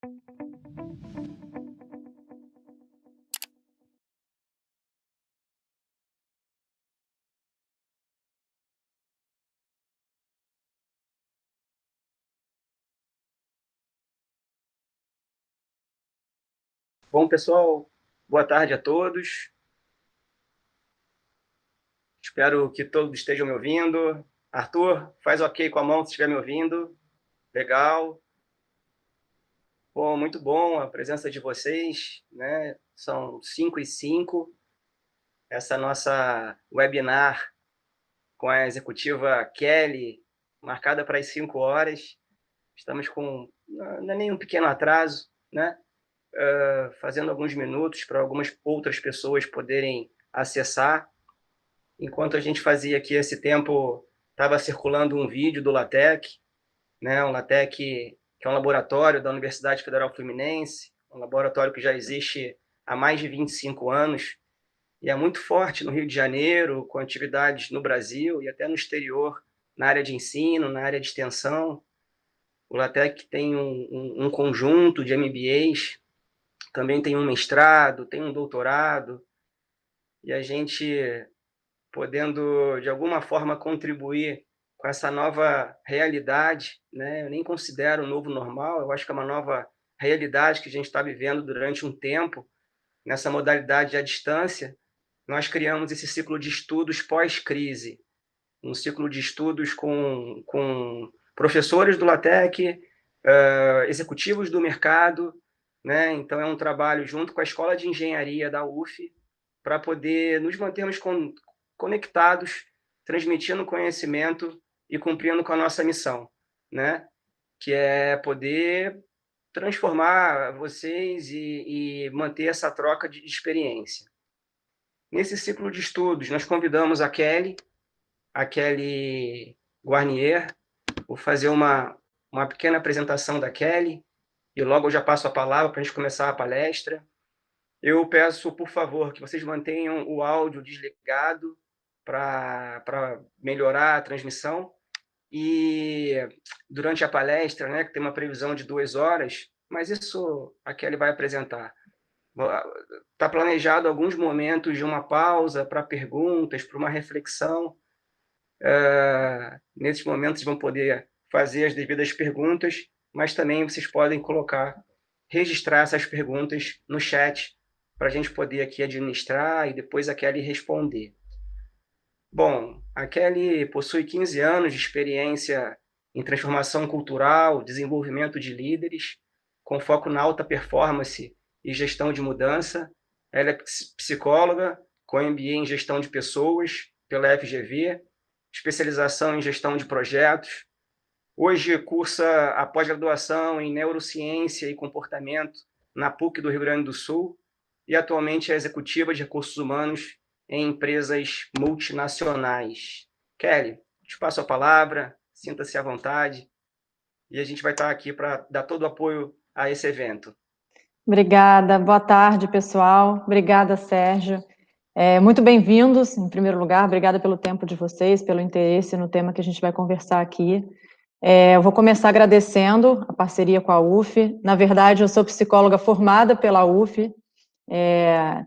Bom, pessoal, boa tarde a todos. Espero que todos estejam me ouvindo. Arthur, faz ok com a mão se estiver me ouvindo. Legal. Bom, muito bom a presença de vocês, né? São 5h05. Essa nossa webinar com a executiva Kelly, marcada para as 5 horas. Estamos com não é nenhum pequeno atraso, né? Fazendo alguns minutos para algumas outras pessoas poderem acessar. Enquanto a gente fazia aqui esse tempo, estava circulando um vídeo do LaTeX, né? O LaTeX, que é um laboratório da Universidade Federal Fluminense, um laboratório que já existe há mais de 25 anos, e é muito forte no Rio de Janeiro, com atividades no Brasil e até no exterior, na área de ensino, na área de extensão. O LaTeX tem um conjunto de MBAs, também tem um mestrado, tem um doutorado, e a gente podendo, de alguma forma, contribuir com essa nova realidade, né? Eu nem considero um novo normal, eu acho que é uma nova realidade que a gente está vivendo durante um tempo, nessa modalidade à distância. Nós criamos esse ciclo de estudos pós-crise, um ciclo de estudos com professores do LaTeX, executivos do mercado, né? Então, é um trabalho junto com a Escola de Engenharia da UF, para poder nos mantermos conectados, transmitindo conhecimento e cumprindo com a nossa missão, né? Que é poder transformar vocês e manter essa troca de experiência. Nesse ciclo de estudos, nós convidamos a Kelly Guarnier. Vou fazer uma pequena apresentação da Kelly e logo eu já passo a palavra para a gente começar a palestra. Eu peço, por favor, que vocês mantenham o áudio desligado para melhorar a transmissão. E durante a palestra, né, que tem uma previsão de 2 horas, mas isso a Kelly vai apresentar. Está planejado alguns momentos de uma pausa para perguntas, para uma reflexão. Nesses momentos vão poder fazer as devidas perguntas, mas também vocês podem registrar essas perguntas no chat para a gente poder aqui administrar e depois a Kelly responder. Bom, a Kelly possui 15 anos de experiência em transformação cultural, desenvolvimento de líderes, com foco na alta performance e gestão de mudança. Ela é psicóloga, com MBA em gestão de pessoas pela FGV, especialização em gestão de projetos. Hoje cursa a pós-graduação em neurociência e comportamento na PUC do Rio Grande do Sul e atualmente é executiva de recursos humanos em empresas multinacionais. Kelly, te passo a palavra, sinta-se à vontade e a gente vai estar aqui para dar todo o apoio a esse evento. Obrigada, boa tarde, pessoal. Obrigada, Sérgio. Muito bem-vindos, em primeiro lugar, obrigada pelo tempo de vocês, pelo interesse no tema que a gente vai conversar aqui. Eu vou começar agradecendo a parceria com a UF. Na verdade, eu sou psicóloga formada pela UF,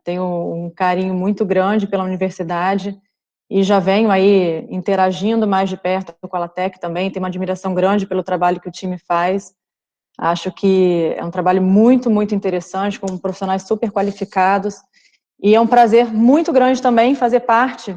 tenho um carinho muito grande pela universidade e já venho aí interagindo mais de perto com a LaTeX também, tenho uma admiração grande pelo trabalho que o time faz. Acho que é um trabalho muito, muito interessante, com profissionais super qualificados, e é um prazer muito grande também fazer parte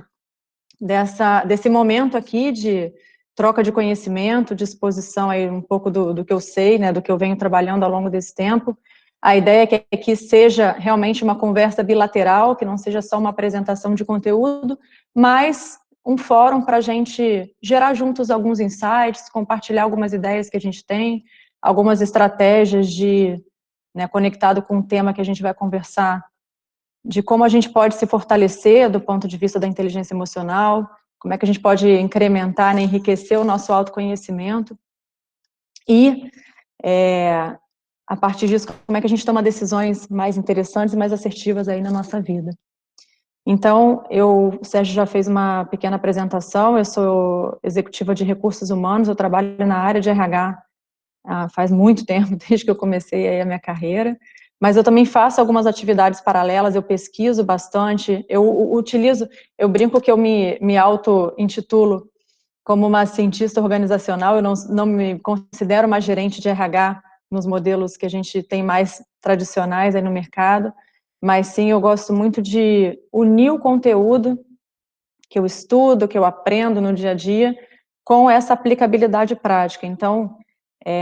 desse momento aqui de troca de conhecimento, de exposição aí um pouco do que eu sei, né, do que eu venho trabalhando ao longo desse tempo. A ideia é que seja realmente uma conversa bilateral, que não seja só uma apresentação de conteúdo, mas um fórum para a gente gerar juntos alguns insights, compartilhar algumas ideias que a gente tem, algumas estratégias né, conectado com o tema que a gente vai conversar, de como a gente pode se fortalecer do ponto de vista da inteligência emocional, como é que a gente pode incrementar, né, enriquecer o nosso autoconhecimento e, a partir disso, como é que a gente toma decisões mais interessantes e mais assertivas aí na nossa vida. Então, o Sérgio já fez uma pequena apresentação, eu sou executiva de recursos humanos, eu trabalho na área de RH faz muito tempo, desde que eu comecei aí a minha carreira, mas eu também faço algumas atividades paralelas, eu pesquiso bastante, eu brinco que eu me auto-intitulo como uma cientista organizacional, eu não me considero uma gerente de RH nos modelos que a gente tem mais tradicionais aí no mercado, mas sim, eu gosto muito de unir o conteúdo que eu estudo, que eu aprendo no dia a dia, com essa aplicabilidade prática. Então,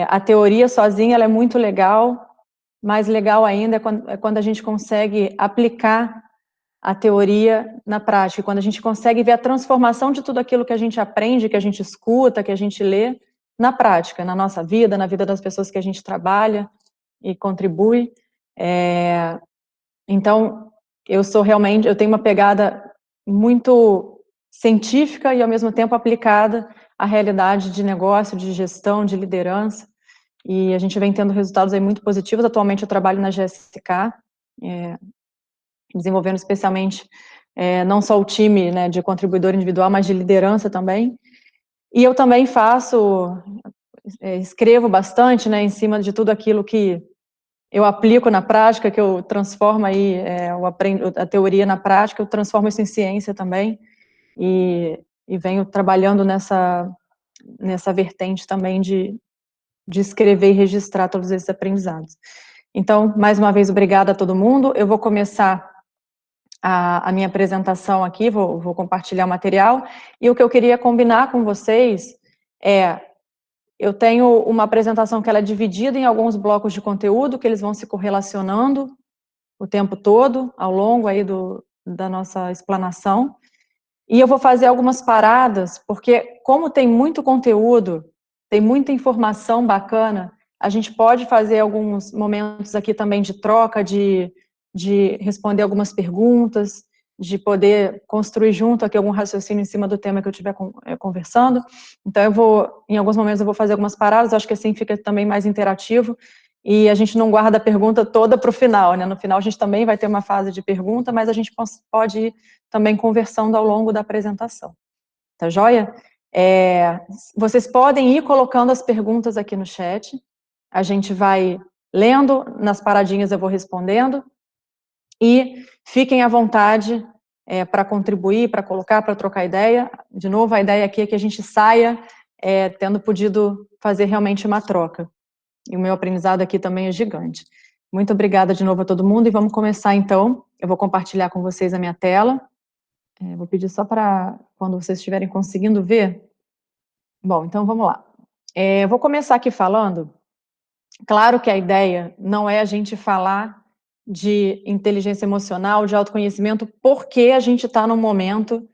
a teoria sozinha ela é muito legal, mais legal ainda é quando a gente consegue aplicar a teoria na prática, quando a gente consegue ver a transformação de tudo aquilo que a gente aprende, que a gente escuta, que a gente lê, na prática, na nossa vida, na vida das pessoas que a gente trabalha e contribui. Então, eu tenho uma pegada muito científica e, ao mesmo tempo, aplicada à realidade de negócio, de gestão, de liderança, e a gente vem tendo resultados aí muito positivos. Atualmente eu trabalho na GSK, desenvolvendo especialmente não só o time, né, de contribuidor individual, mas de liderança também. E eu também escrevo bastante, né, em cima de tudo aquilo que eu aplico na prática, que eu transformo aí, eu aprendo a teoria na prática, eu transformo isso em ciência também, e venho trabalhando nessa vertente também de escrever e registrar todos esses aprendizados. Então, mais uma vez, obrigada a todo mundo. Eu vou começar a minha apresentação aqui, vou compartilhar o material, e o que eu queria combinar com vocês eu tenho uma apresentação que ela é dividida em alguns blocos de conteúdo, que eles vão se correlacionando o tempo todo, ao longo aí da nossa explanação, e eu vou fazer algumas paradas, porque como tem muito conteúdo, tem muita informação bacana, a gente pode fazer alguns momentos aqui também de troca, de responder algumas perguntas, de poder construir junto aqui algum raciocínio em cima do tema que eu estiver conversando. Então em alguns momentos eu vou fazer algumas paradas, acho que assim fica também mais interativo, e a gente não guarda a pergunta toda para o final, né? No final a gente também vai ter uma fase de pergunta, mas a gente pode ir também conversando ao longo da apresentação. Tá joia? Vocês podem ir colocando as perguntas aqui no chat, a gente vai lendo, nas paradinhas eu vou respondendo, e fiquem à vontade para contribuir, para colocar, para trocar ideia. De novo, a ideia aqui é que a gente saia tendo podido fazer realmente uma troca. E o meu aprendizado aqui também é gigante. Muito obrigada de novo a todo mundo, e vamos começar então. Eu vou compartilhar com vocês a minha tela. Vou pedir só para, quando vocês estiverem conseguindo ver. Bom, então vamos lá. Vou começar aqui falando, claro que a ideia não é a gente falar de inteligência emocional, de autoconhecimento, porque a gente está num momento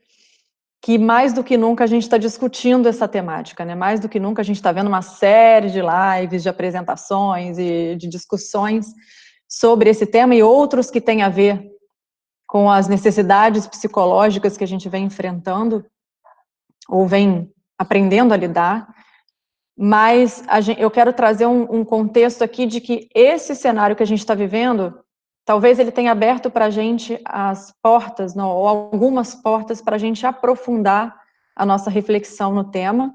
que mais do que nunca a gente está discutindo essa temática, né? Mais do que nunca a gente está vendo uma série de lives, de apresentações e de discussões sobre esse tema e outros que têm a ver com as necessidades psicológicas que a gente vem enfrentando ou vem aprendendo a lidar, mas eu quero trazer um contexto aqui de que esse cenário que a gente está vivendo, talvez ele tenha aberto para a gente as portas, não, ou algumas portas para a gente aprofundar a nossa reflexão no tema.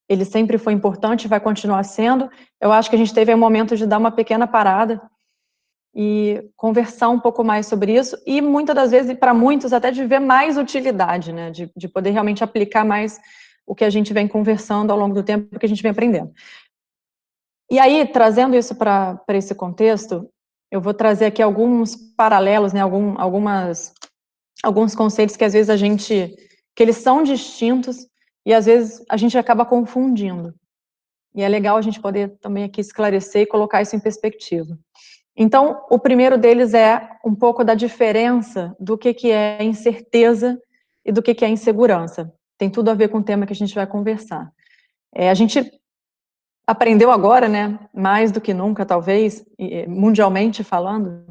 Ele sempre foi importante, vai continuar sendo. Eu acho que a gente teve um momento de dar uma pequena parada e conversar um pouco mais sobre isso, e muitas das vezes, para muitos, até de ver mais utilidade, né, de poder realmente aplicar mais o que a gente vem conversando ao longo do tempo, que a gente vem aprendendo. E aí, trazendo isso para esse contexto, eu vou trazer aqui alguns paralelos, né, alguns conceitos que às vezes que eles são distintos, e às vezes a gente acaba confundindo. E é legal a gente poder também aqui esclarecer e colocar isso em perspectiva. Então, o primeiro deles é um pouco da diferença do que é incerteza e do que é insegurança. Tem tudo a ver com o tema que a gente vai conversar. A gente aprendeu agora, né, mais do que nunca, talvez, mundialmente falando,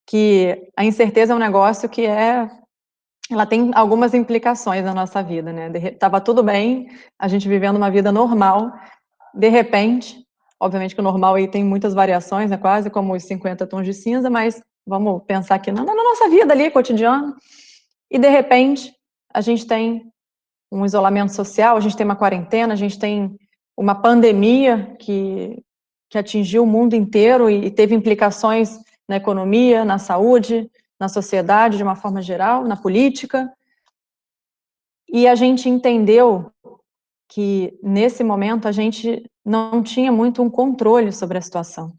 que a incerteza é um negócio que ela tem algumas implicações na nossa vida, né? Tava tudo bem, a gente vivendo uma vida normal, de repente, obviamente que o normal aí tem muitas variações, né, quase como os 50 tons de cinza, mas vamos pensar aqui na nossa vida ali, cotidiana, e de repente a gente tem um isolamento social, a gente tem uma quarentena, a gente tem uma pandemia que atingiu o mundo inteiro e teve implicações na economia, na saúde, na sociedade de uma forma geral, na política, e a gente entendeu que, nesse momento, a gente não tinha muito um controle sobre a situação.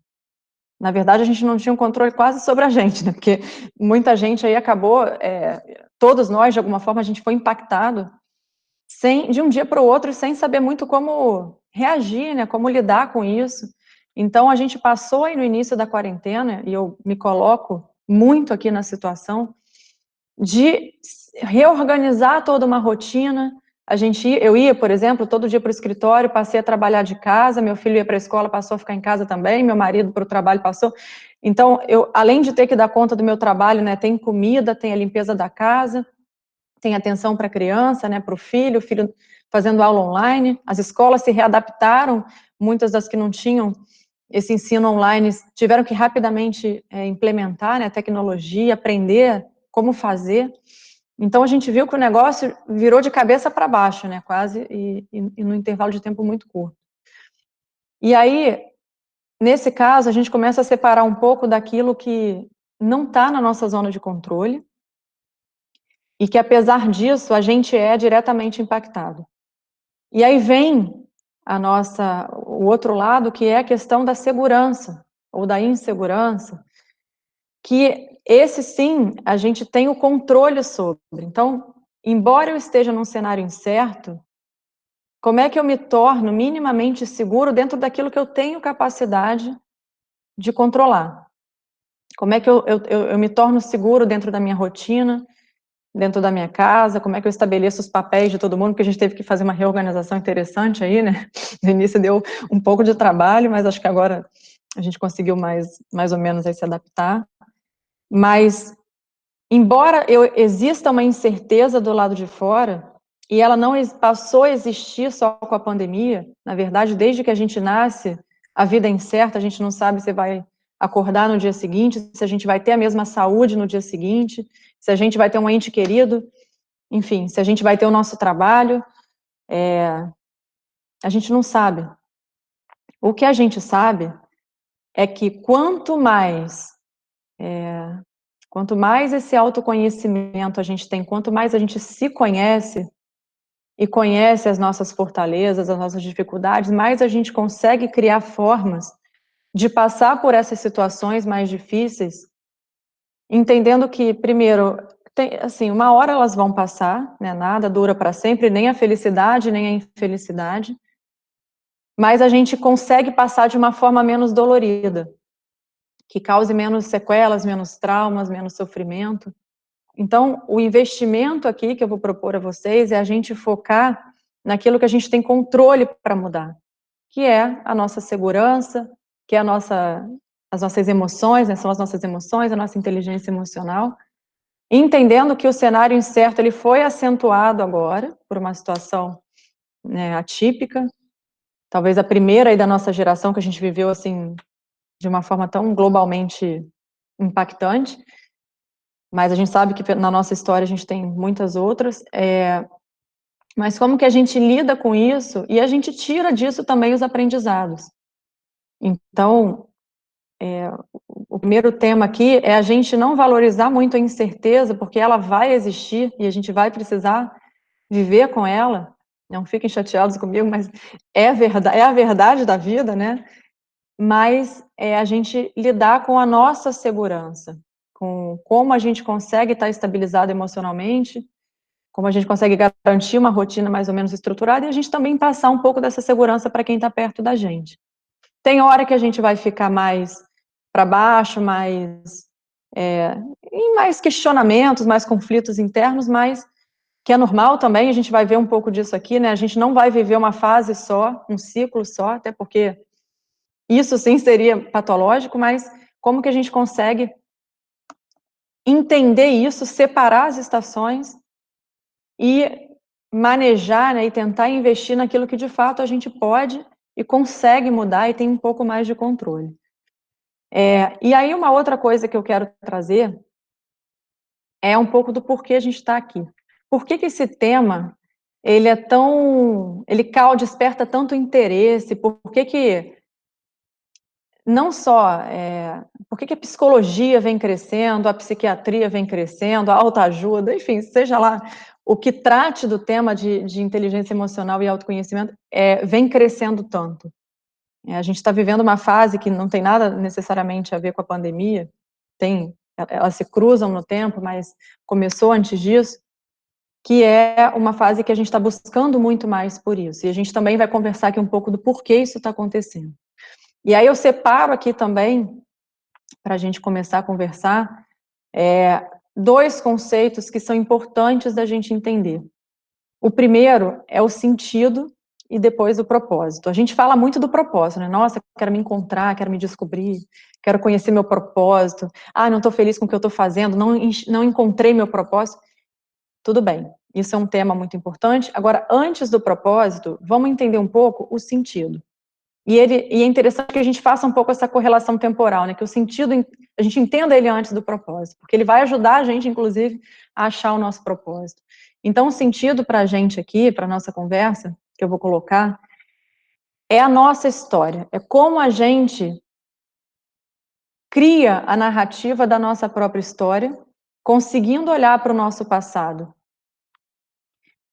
Na verdade, a gente não tinha um controle quase sobre a gente, né? Porque muita gente aí acabou, todos nós, de alguma forma, a gente foi impactado de um dia para o outro, sem saber muito como reagir, né? Como lidar com isso. Então, a gente passou aí no início da quarentena, e eu me coloco muito aqui na situação, de reorganizar toda uma rotina. Eu ia, por exemplo, todo dia para o escritório, passei a trabalhar de casa, meu filho ia para a escola, passou a ficar em casa também, meu marido para o trabalho passou. Então, além de ter que dar conta do meu trabalho, né, tem comida, tem a limpeza da casa, tem atenção para a criança, né, para o filho fazendo aula online, as escolas se readaptaram, muitas das que não tinham esse ensino online tiveram que rapidamente implementar, né, a tecnologia, aprender como fazer. Então, a gente viu que o negócio virou de cabeça para baixo, né, quase, e num intervalo de tempo muito curto. E aí, nesse caso, a gente começa a separar um pouco daquilo que não está na nossa zona de controle, e que, apesar disso, a gente é diretamente impactado. E aí vem o outro lado, que é a questão da segurança, ou da insegurança, que esse sim, a gente tem o controle sobre. Então, embora eu esteja num cenário incerto, como é que eu me torno minimamente seguro dentro daquilo que eu tenho capacidade de controlar? Como é que eu me torno seguro dentro da minha rotina, dentro da minha casa? Como é que eu estabeleço os papéis de todo mundo? Porque a gente teve que fazer uma reorganização interessante aí, né? No início deu um pouco de trabalho, mas acho que agora a gente conseguiu mais ou menos aí se adaptar. Mas, embora exista uma incerteza do lado de fora, e ela não passou a existir só com a pandemia, na verdade, desde que a gente nasce, a vida é incerta, a gente não sabe se vai acordar no dia seguinte, se a gente vai ter a mesma saúde no dia seguinte, se a gente vai ter um ente querido, enfim, se a gente vai ter o nosso trabalho, a gente não sabe. O que a gente sabe é que quanto mais esse autoconhecimento a gente tem, quanto mais a gente se conhece e conhece as nossas fortalezas, as nossas dificuldades, mais a gente consegue criar formas de passar por essas situações mais difíceis, entendendo que, primeiro, assim, uma hora elas vão passar, né, nada dura para sempre, nem a felicidade, nem a infelicidade, mas a gente consegue passar de uma forma menos dolorida, que cause menos sequelas, menos traumas, menos sofrimento. Então, o investimento aqui que eu vou propor a vocês é a gente focar naquilo que a gente tem controle para mudar, que é a nossa segurança, que é as nossas emoções, né, são as nossas emoções, a nossa inteligência emocional, entendendo que o cenário incerto ele foi acentuado agora por uma situação, né, atípica, talvez a primeira aí da nossa geração que a gente viveu assim de uma forma tão globalmente impactante, mas a gente sabe que na nossa história a gente tem muitas outras, mas como que a gente lida com isso e a gente tira disso também os aprendizados. Então, o primeiro tema aqui é a gente não valorizar muito a incerteza, porque ela vai existir e a gente vai precisar viver com ela. Não fiquem chateados comigo, mas é a verdade da vida, né? Mas é a gente lidar com a nossa segurança, com como a gente consegue estar estabilizado emocionalmente, como a gente consegue garantir uma rotina mais ou menos estruturada, e a gente também passar um pouco dessa segurança para quem está perto da gente. Tem hora que a gente vai ficar mais para baixo, em mais questionamentos, mais conflitos internos, mas que é normal também, a gente vai ver um pouco disso aqui, né? A gente não vai viver uma fase só, um ciclo só, até porque isso sim seria patológico, mas como que a gente consegue entender isso, separar as estações e manejar, né, e tentar investir naquilo que de fato a gente pode e consegue mudar e tem um pouco mais de controle. E aí uma outra coisa que eu quero trazer é um pouco do porquê a gente está aqui. Por que esse tema desperta tanto interesse, por que não só, por que a psicologia vem crescendo, a psiquiatria vem crescendo, a autoajuda, enfim, seja lá o que trate do tema de inteligência emocional e autoconhecimento, vem crescendo tanto. A gente está vivendo uma fase que não tem nada necessariamente a ver com a pandemia, elas se cruzam no tempo, mas começou antes disso, que é uma fase que a gente está buscando muito mais por isso. E a gente também vai conversar aqui um pouco do porquê isso está acontecendo. E aí eu separo aqui também, para a gente começar a conversar, dois conceitos que são importantes da gente entender. O primeiro é o sentido e depois o propósito. A gente fala muito do propósito, né? Nossa, quero me encontrar, quero me descobrir, quero conhecer meu propósito. Ah, não estou feliz com o que eu estou fazendo, não encontrei meu propósito. Tudo bem, isso é um tema muito importante. Agora, antes do propósito, vamos entender um pouco o sentido. E é interessante que a gente faça um pouco essa correlação temporal, né? Que o sentido, a gente entenda ele antes do propósito, porque ele vai ajudar a gente, inclusive, a achar o nosso propósito. Então, o sentido para a gente aqui, para a nossa conversa, que eu vou colocar, é a nossa história. É como a gente cria a narrativa da nossa própria história, conseguindo olhar para o nosso passado,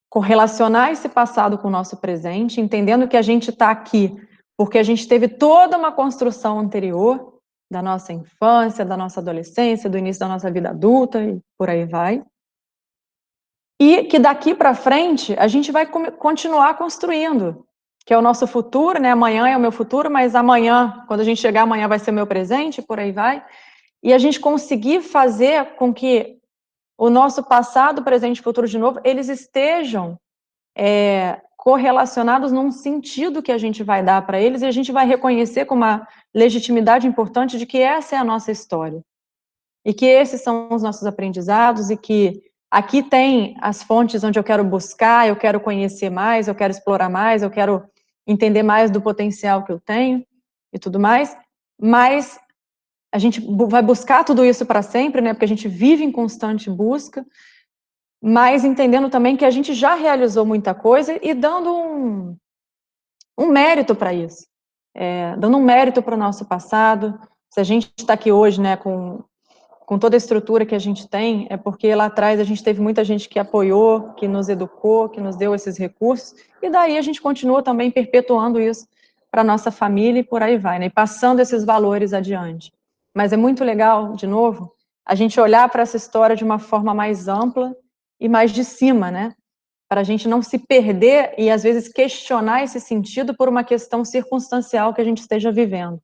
correlacionar esse passado com o nosso presente, entendendo que a gente está aqui porque a gente teve toda uma construção anterior, da nossa infância, da nossa adolescência, do início da nossa vida adulta e por aí vai. E que daqui para frente a gente vai continuar construindo, que é o nosso futuro, né? Amanhã é o meu futuro, mas amanhã, quando a gente chegar amanhã vai ser o meu presente, por aí vai. E a gente conseguir fazer com que o nosso passado, presente e futuro de novo, eles estejam correlacionados num sentido que a gente vai dar para eles e a gente vai reconhecer com uma legitimidade importante de que essa é a nossa história e que esses são os nossos aprendizados e que aqui tem as fontes onde eu quero buscar, eu quero conhecer mais, eu quero explorar mais, eu quero entender mais do potencial que eu tenho e tudo mais, mas a gente vai buscar tudo isso para sempre, né, porque a gente vive em constante busca, mas entendendo também que a gente já realizou muita coisa e dando um mérito para isso, dando um mérito para o nosso passado. Se a gente está aqui hoje, né, com toda a estrutura que a gente tem, é porque lá atrás a gente teve muita gente que apoiou, que nos educou, que nos deu esses recursos, e daí a gente continua também perpetuando isso para nossa família e por aí vai, né, e passando esses valores adiante. Mas é muito legal, de novo, a gente olhar para essa história de uma forma mais ampla e mais de cima, né, para a gente não se perder e, às vezes, questionar esse sentido por uma questão circunstancial que a gente esteja vivendo.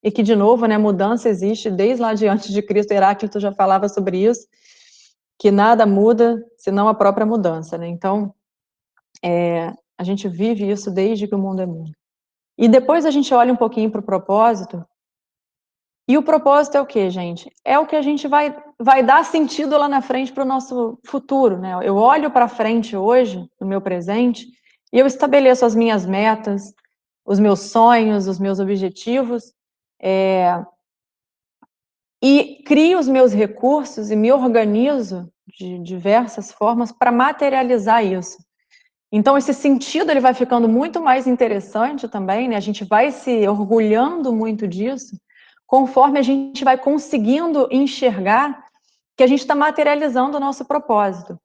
E que, de novo, né, mudança existe desde lá de antes de Cristo, Heráclito já falava sobre isso, que nada muda senão a própria mudança, né? Então, a gente vive isso desde que o mundo é mundo. E depois a gente olha um pouquinho para o propósito, e o propósito é o quê, gente? É o que a gente vai dar sentido lá na frente para o nosso futuro, né? Eu olho para frente hoje, no meu presente, e eu estabeleço as minhas metas, os meus sonhos, os meus objetivos, e crio os meus recursos e me organizo de diversas formas para materializar isso. Então, esse sentido ele vai ficando muito mais interessante também, né? A gente vai se orgulhando muito disso, conforme a gente vai conseguindo enxergar que a gente está materializando o nosso propósito.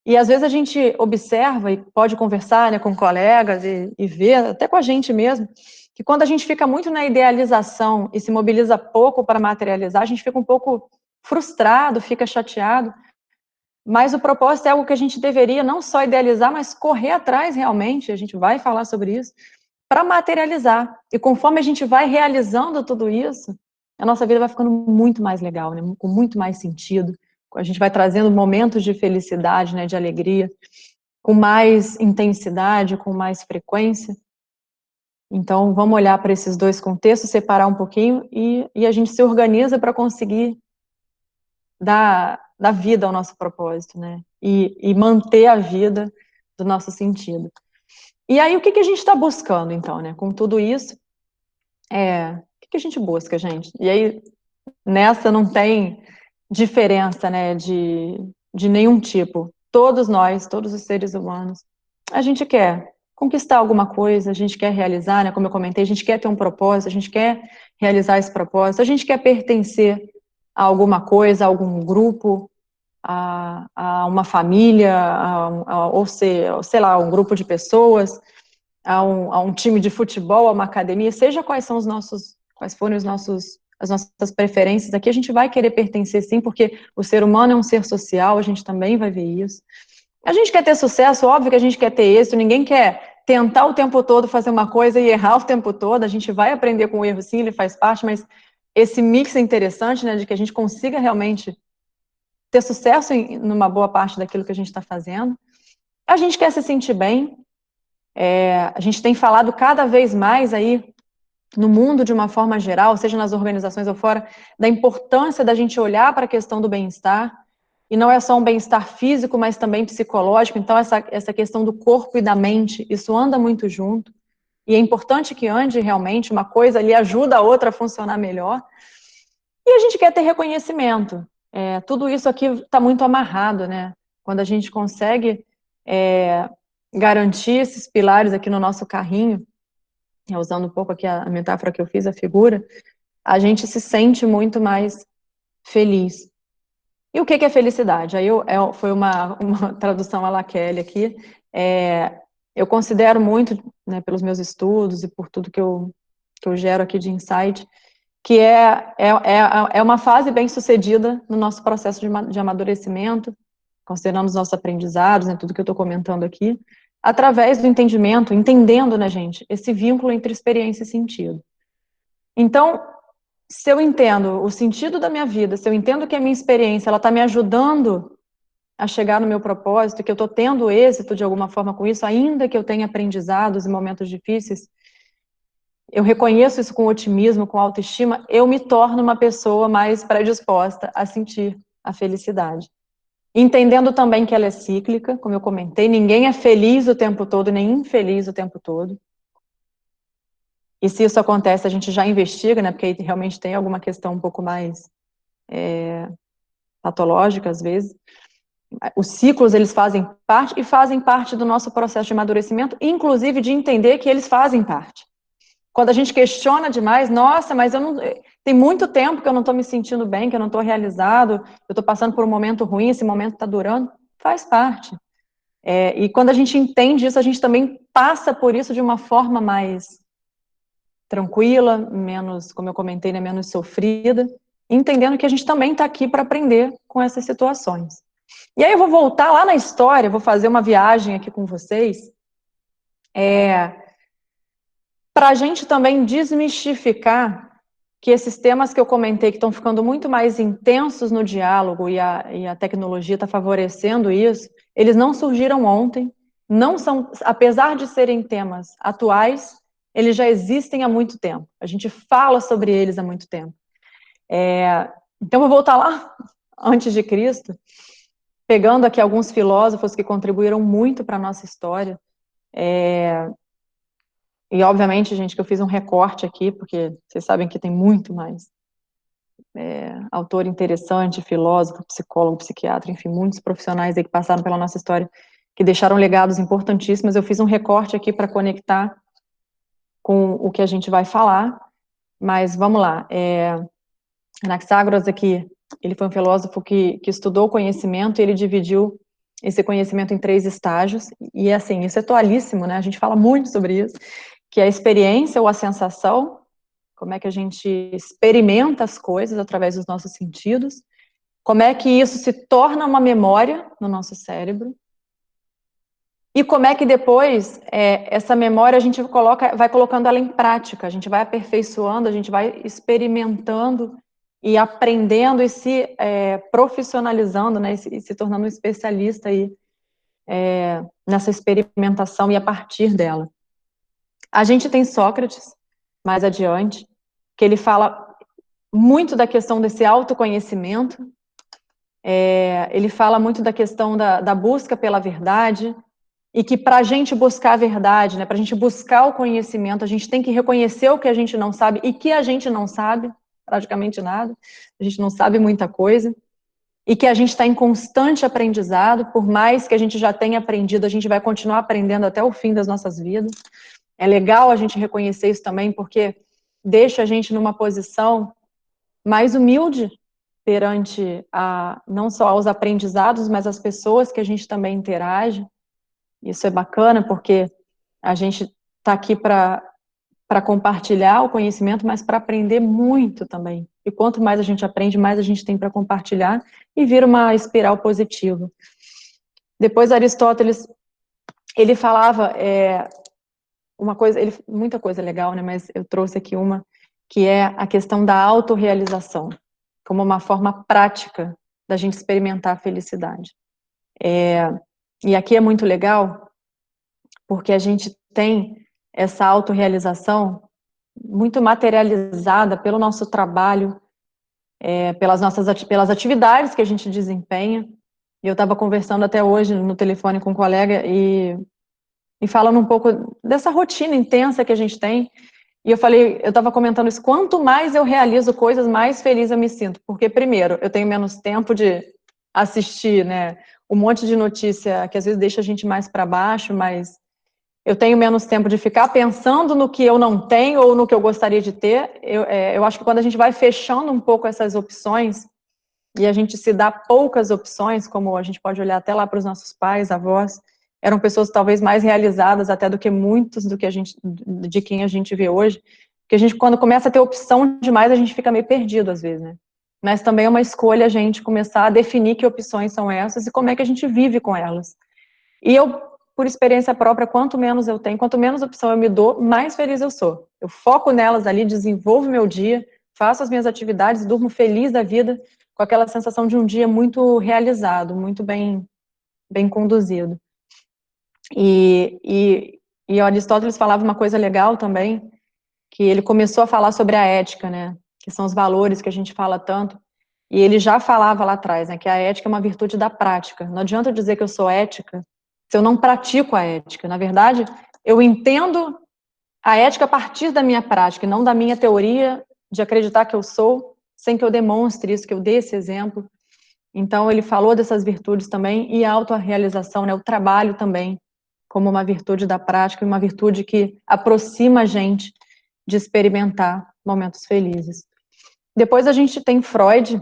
E às vezes a gente observa e pode conversar, né, com colegas e ver, até com a gente mesmo, que quando a gente fica muito na idealização e se mobiliza pouco para materializar, a gente fica um pouco frustrado, fica chateado, mas o propósito é algo que a gente deveria não só idealizar, mas correr atrás realmente, a gente vai falar sobre isso, para materializar. E conforme a gente vai realizando tudo isso, a nossa vida vai ficando muito mais legal, né? Com muito mais sentido. A gente vai trazendo momentos de felicidade, né, de alegria, com mais intensidade, com mais frequência. Então, vamos olhar para esses dois contextos, separar um pouquinho e a gente se organiza para conseguir dar vida ao nosso propósito, né? E manter a vida do nosso sentido. E aí, o que a gente está buscando, então, né? Com tudo isso, o que a gente busca, gente? E aí, nessa não tem diferença, né, de nenhum tipo. Todos nós, todos os seres humanos, a gente quer conquistar alguma coisa, a gente quer realizar, né, como eu comentei, a gente quer ter um propósito, a gente quer realizar esse propósito, a gente quer pertencer a alguma coisa, a algum grupo, a uma família, ou sei lá, um grupo de pessoas, a um time de futebol, a uma academia, seja quais forem as nossas preferências aqui, a gente vai querer pertencer sim, porque o ser humano é um ser social, a gente também vai ver isso. A gente quer ter sucesso, óbvio que a gente quer ter êxito, ninguém quer tentar o tempo todo fazer uma coisa e errar o tempo todo, a gente vai aprender com o erro sim, ele faz parte, mas esse mix é interessante, né, de que a gente consiga realmente ter sucesso numa boa parte daquilo que a gente está fazendo. A gente quer se sentir bem, a gente tem falado cada vez mais aí no mundo de uma forma geral, seja nas organizações ou fora, da importância da gente olhar para a questão do bem-estar, e não é só um bem-estar físico, mas também psicológico, então essa questão do corpo e da mente, isso anda muito junto, e é importante que ande realmente, uma coisa ali ajuda a outra a funcionar melhor, e a gente quer ter reconhecimento, tudo isso aqui está muito amarrado, né, quando a gente consegue garantir esses pilares aqui no nosso carrinho, usando um pouco aqui a metáfora que eu fiz, a figura, a gente se sente muito mais feliz. E o que é felicidade? Aí foi uma tradução à la Kelly aqui. Eu considero muito, né, pelos meus estudos e por tudo que eu gero aqui de insight, que é uma fase bem sucedida no nosso processo de amadurecimento, considerando os nossos aprendizados, né, tudo que eu estou comentando aqui, através do entendimento, entendendo, né, gente, esse vínculo entre experiência e sentido. Então, se eu entendo o sentido da minha vida, se eu entendo que a minha experiência, ela está me ajudando a chegar no meu propósito, que eu estou tendo êxito de alguma forma com isso, ainda que eu tenha aprendizados e momentos difíceis, eu reconheço isso com otimismo, com autoestima, eu me torno uma pessoa mais predisposta a sentir a felicidade. Entendendo também que ela é cíclica, como eu comentei, ninguém é feliz o tempo todo, nem infeliz o tempo todo. E se isso acontece, a gente já investiga, né, porque realmente tem alguma questão um pouco mais patológica, às vezes. Os ciclos, eles fazem parte do nosso processo de amadurecimento, inclusive de entender que eles fazem parte. Quando a gente questiona demais, nossa, mas tem muito tempo que eu não estou me sentindo bem, que eu não estou realizado, eu estou passando por um momento ruim, esse momento está durando, faz parte. E quando a gente entende isso, a gente também passa por isso de uma forma mais tranquila, menos, como eu comentei, né, menos sofrida, entendendo que a gente também está aqui para aprender com essas situações. E aí eu vou voltar lá na história, vou fazer uma viagem aqui com vocês, para a gente também desmistificar que esses temas que eu comentei, que estão ficando muito mais intensos no diálogo, e a tecnologia está favorecendo isso, eles não surgiram ontem, não são, apesar de serem temas atuais, eles já existem há muito tempo, a gente fala sobre eles há muito tempo. Então, eu vou voltar lá, antes de Cristo, pegando aqui alguns filósofos que contribuíram muito para a nossa história, e, obviamente, gente, que eu fiz um recorte aqui, porque vocês sabem que tem muito mais autor interessante, filósofo, psicólogo, psiquiatra, enfim, muitos profissionais aí que passaram pela nossa história, que deixaram legados importantíssimos. Eu fiz um recorte aqui para conectar com o que a gente vai falar, mas vamos lá. Anaxágoras aqui, ele foi um filósofo que estudou o conhecimento e ele dividiu esse conhecimento em 3 estágios, e assim, isso é atualíssimo, né, a gente fala muito sobre isso, que é a experiência ou a sensação, como é que a gente experimenta as coisas através dos nossos sentidos, como é que isso se torna uma memória no nosso cérebro, e como é que depois essa memória a gente vai colocando ela em prática, a gente vai aperfeiçoando, a gente vai experimentando e aprendendo e se profissionalizando, né, e se tornando um especialista aí, nessa experimentação e a partir dela. A gente tem Sócrates, mais adiante, que ele fala muito da questão desse autoconhecimento, ele fala muito da questão da busca pela verdade, e que para a gente buscar a verdade, né, para a gente buscar o conhecimento, a gente tem que reconhecer o que a gente não sabe, e que a gente não sabe praticamente nada, a gente não sabe muita coisa, e que a gente está em constante aprendizado, por mais que a gente já tenha aprendido, a gente vai continuar aprendendo até o fim das nossas vidas. É legal a gente reconhecer isso também, porque deixa a gente numa posição mais humilde perante não só aos aprendizados, mas as pessoas que a gente também interage. Isso é bacana, porque a gente está aqui para compartilhar o conhecimento, mas para aprender muito também. E quanto mais a gente aprende, mais a gente tem para compartilhar e vira uma espiral positiva. Depois Aristóteles, ele falava uma coisa, muita coisa legal, né? Mas eu trouxe aqui uma que é a questão da autorrealização, como uma forma prática da gente experimentar a felicidade. E aqui é muito legal, porque a gente tem essa autorrealização muito materializada pelo nosso trabalho, pelas atividades que a gente desempenha. E eu estava conversando até hoje no telefone com um colega e falando um pouco dessa rotina intensa que a gente tem. E eu estava comentando isso, quanto mais eu realizo coisas, mais feliz eu me sinto. Porque, primeiro, eu tenho menos tempo de assistir, né, um monte de notícia que às vezes deixa a gente mais para baixo, mas eu tenho menos tempo de ficar pensando no que eu não tenho ou no que eu gostaria de ter. Eu acho que quando a gente vai fechando um pouco essas opções e a gente se dá poucas opções, como a gente pode olhar até lá para os nossos pais, avós, eram pessoas talvez mais realizadas até do que muitos de quem a gente vê hoje, porque a gente, quando começa a ter opção demais, a gente fica meio perdido às vezes, né? Mas também é uma escolha a gente começar a definir que opções são essas e como é que a gente vive com elas. E eu, por experiência própria, quanto menos eu tenho, quanto menos opção eu me dou, mais feliz eu sou. Eu foco nelas ali, desenvolvo meu dia, faço as minhas atividades, durmo feliz da vida, com aquela sensação de um dia muito realizado, muito bem conduzido. E o Aristóteles falava uma coisa legal também, que ele começou a falar sobre a ética, né? Que são os valores que a gente fala tanto. E ele já falava lá atrás, né? Que a ética é uma virtude da prática. Não adianta eu dizer que eu sou ética se eu não pratico a ética. Na verdade, eu entendo a ética a partir da minha prática, e não da minha teoria de acreditar que eu sou, sem que eu demonstre isso, que eu dê esse exemplo. Então, ele falou dessas virtudes também, e a autorrealização, né, o trabalho também, como uma virtude da prática, e uma virtude que aproxima a gente de experimentar momentos felizes. Depois a gente tem Freud,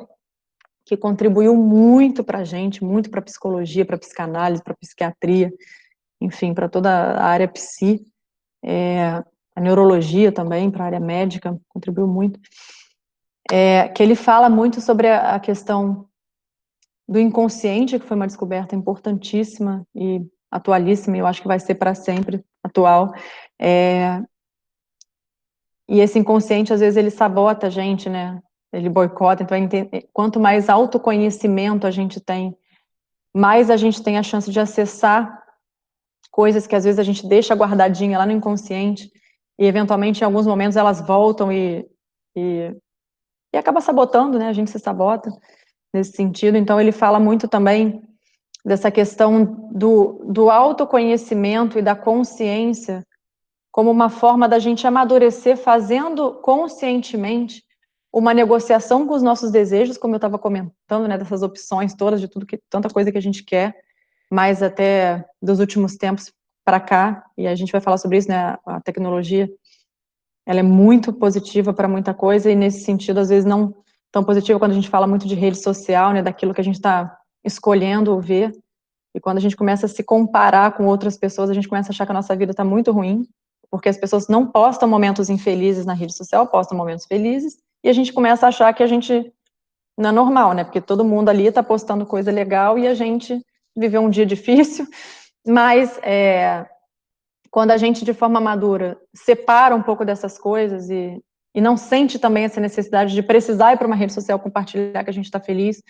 que contribuiu muito para a gente, muito para a psicologia, para a psicanálise, para a psiquiatria, enfim, para toda a área psi, a neurologia também, para a área médica, contribuiu muito, que ele fala muito sobre a questão do inconsciente, que foi uma descoberta importantíssima e atualíssima, e eu acho que vai ser para sempre atual, e esse inconsciente, às vezes, ele sabota a gente, né, ele boicota, então, quanto mais autoconhecimento a gente tem, mais a gente tem a chance de acessar coisas que, às vezes, a gente deixa guardadinha lá no inconsciente, e, eventualmente, em alguns momentos, elas voltam e acaba sabotando, né, a gente se sabota nesse sentido. Então, ele fala muito também dessa questão do autoconhecimento e da consciência como uma forma da gente amadurecer fazendo conscientemente uma negociação com os nossos desejos, como eu estava comentando, né, dessas opções todas, de tanta coisa que a gente quer, mas até dos últimos tempos para cá, e a gente vai falar sobre isso, né, a tecnologia, ela é muito positiva para muita coisa, e nesse sentido, às vezes, não tão positiva quando a gente fala muito de rede social, né, daquilo que a gente está escolhendo ver, e quando a gente começa a se comparar com outras pessoas, a gente começa a achar que a nossa vida está muito ruim, porque as pessoas não postam momentos infelizes na rede social, postam momentos felizes, e a gente começa a achar que a gente não é normal, né? Porque todo mundo ali está postando coisa legal e a gente viveu um dia difícil, mas quando a gente, de forma madura, separa um pouco dessas coisas e não sente também essa necessidade de precisar ir para uma rede social compartilhar que a gente está feliz,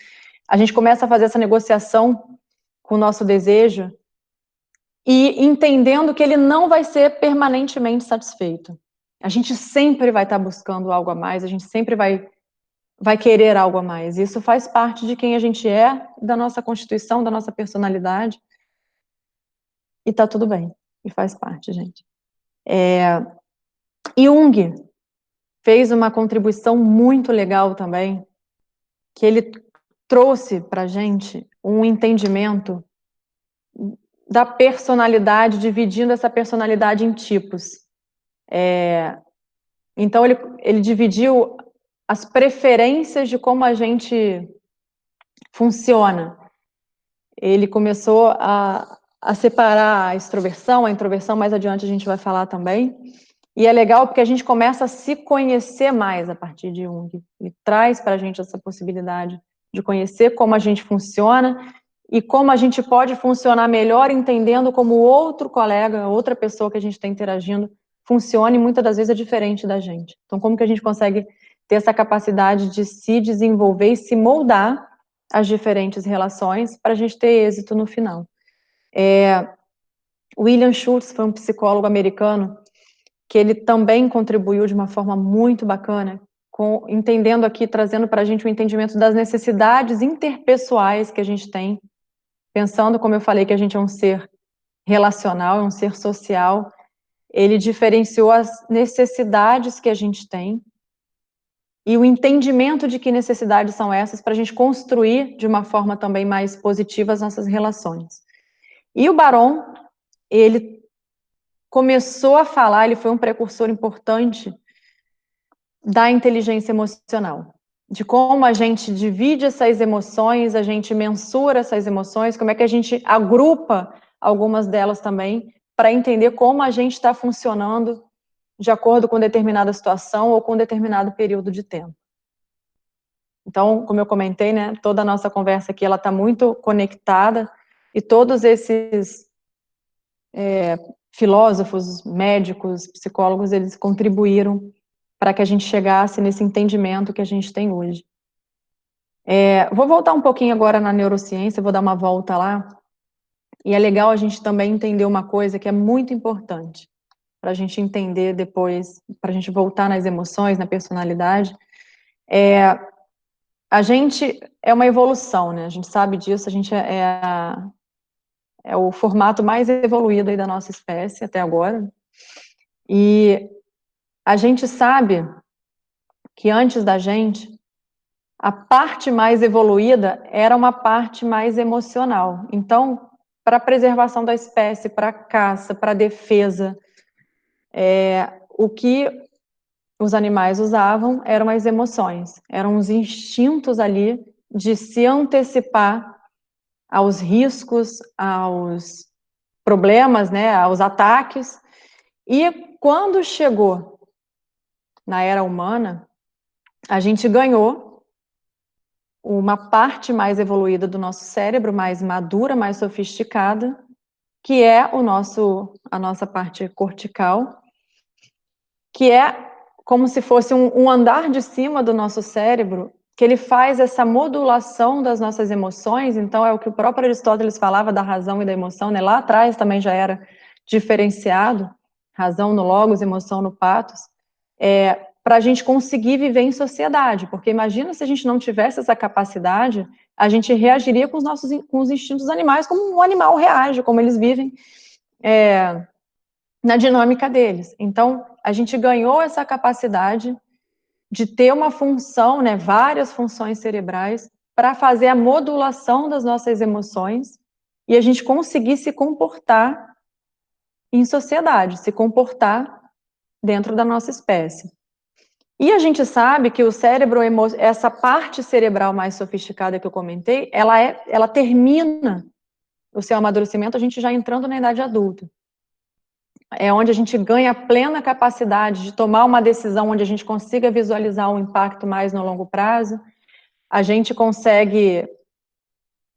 a gente começa a fazer essa negociação com o nosso desejo e entendendo que ele não vai ser permanentemente satisfeito. A gente sempre vai estar buscando algo a mais, a gente sempre vai querer algo a mais. Isso faz parte de quem a gente é, da nossa constituição, da nossa personalidade, e tá tudo bem, e faz parte, gente. Jung fez uma contribuição muito legal também, que ele trouxe para a gente um entendimento da personalidade, dividindo essa personalidade em tipos. Então, ele dividiu as preferências de como a gente funciona. Ele começou a separar a extroversão, a introversão, mais adiante a gente vai falar também. E é legal porque a gente começa a se conhecer mais a partir de Jung. Ele traz para a gente essa possibilidade de conhecer como a gente funciona e como a gente pode funcionar melhor entendendo como o outro colega, outra pessoa que a gente está interagindo, funciona e muitas das vezes é diferente da gente. Então, como que a gente consegue ter essa capacidade de se desenvolver e se moldar às diferentes relações para a gente ter êxito no final. William Schultz foi um psicólogo americano que ele também contribuiu de uma forma muito bacana, entendendo aqui, trazendo para a gente o entendimento das necessidades interpessoais que a gente tem, pensando, como eu falei, que a gente é um ser relacional, é um ser social. Ele diferenciou as necessidades que a gente tem e o entendimento de que necessidades são essas para a gente construir de uma forma também mais positiva as nossas relações. E o Baron, ele começou a falar, ele foi um precursor importante da inteligência emocional, de como a gente divide essas emoções, a gente mensura essas emoções, como é que a gente agrupa algumas delas também, para entender como a gente está funcionando de acordo com determinada situação ou com determinado período de tempo. Então, como eu comentei, né, toda a nossa conversa aqui, ela está muito conectada, e todos esses filósofos, médicos, psicólogos, eles contribuíram para que a gente chegasse nesse entendimento que a gente tem hoje. Vou voltar um pouquinho agora na neurociência, vou dar uma volta lá, e é legal a gente também entender uma coisa que é muito importante, para a gente entender depois, para a gente voltar nas emoções, na personalidade. A gente é uma evolução, né? A gente sabe disso, a gente é o formato mais evoluído aí da nossa espécie até agora. E a gente sabe que antes da gente, a parte mais evoluída era uma parte mais emocional. Então, para a preservação da espécie, para a caça, para a defesa, o que os animais usavam eram as emoções, eram os instintos ali de se antecipar aos riscos, aos problemas, né, aos ataques. E quando chegou na era humana, a gente ganhou uma parte mais evoluída do nosso cérebro, mais madura, mais sofisticada, que é a nossa parte cortical, que é como se fosse um andar de cima do nosso cérebro, que ele faz essa modulação das nossas emoções. Então, é o que o próprio Aristóteles falava da razão e da emoção, né? Lá atrás também já era diferenciado, razão no logos, emoção no patos, para a gente conseguir viver em sociedade, porque imagina se a gente não tivesse essa capacidade, a gente reagiria com os instintos animais, como um animal reage, como eles vivem na dinâmica deles. Então, a gente ganhou essa capacidade de ter uma função, né, várias funções cerebrais, para fazer a modulação das nossas emoções e a gente conseguir se comportar em sociedade, se comportar dentro da nossa espécie. E a gente sabe que o cérebro, essa parte cerebral mais sofisticada que eu comentei, ela termina o seu amadurecimento a gente já entrando na idade adulta. É onde a gente ganha plena capacidade de tomar uma decisão, onde a gente consiga visualizar um impacto mais no longo prazo, a gente consegue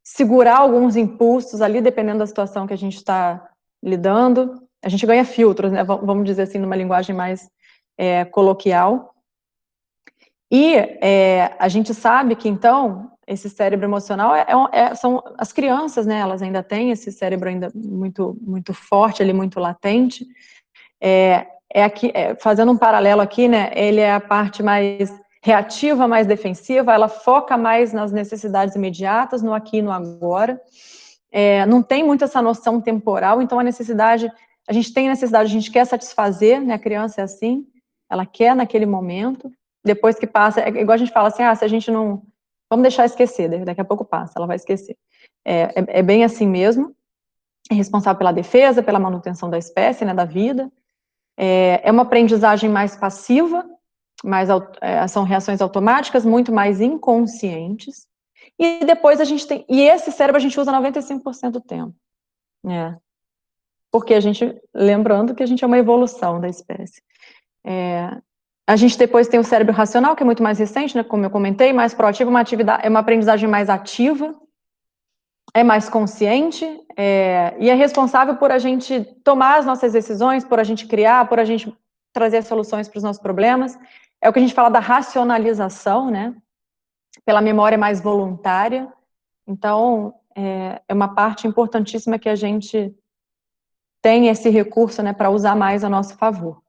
segurar alguns impulsos ali, dependendo da situação que a gente está lidando, a gente ganha filtros, né? Vamos dizer assim, numa linguagem mais coloquial. E a gente sabe que, então, esse cérebro emocional são as crianças, né? Elas ainda têm esse cérebro ainda muito, muito forte, ali, muito latente. Aqui, fazendo um paralelo aqui, né? Ele é a parte mais reativa, mais defensiva, ela foca mais nas necessidades imediatas, no aqui e no agora. Não tem muito essa noção temporal, então a gente tem necessidade, a gente quer satisfazer, né? A criança é assim, ela quer naquele momento. Depois que passa, igual a gente fala assim, se a gente não Vamos deixar esquecer, daqui a pouco passa, ela vai esquecer. É bem assim mesmo, é responsável pela defesa, pela manutenção da espécie, né, da vida. É uma aprendizagem mais passiva, são reações automáticas, muito mais inconscientes. E depois a gente tem... E esse cérebro a gente usa 95% do tempo. Né? Porque lembrando que a gente é uma evolução da espécie. A gente depois tem o cérebro racional, que é muito mais recente, né, como eu comentei, mais proativo, é uma aprendizagem mais ativa, é mais consciente, e é responsável por a gente tomar as nossas decisões, por a gente criar, por a gente trazer soluções para os nossos problemas. É o que a gente fala da racionalização, né, pela memória mais voluntária. Então, é uma parte importantíssima que a gente tem esse recurso, né, para usar mais a nosso favor.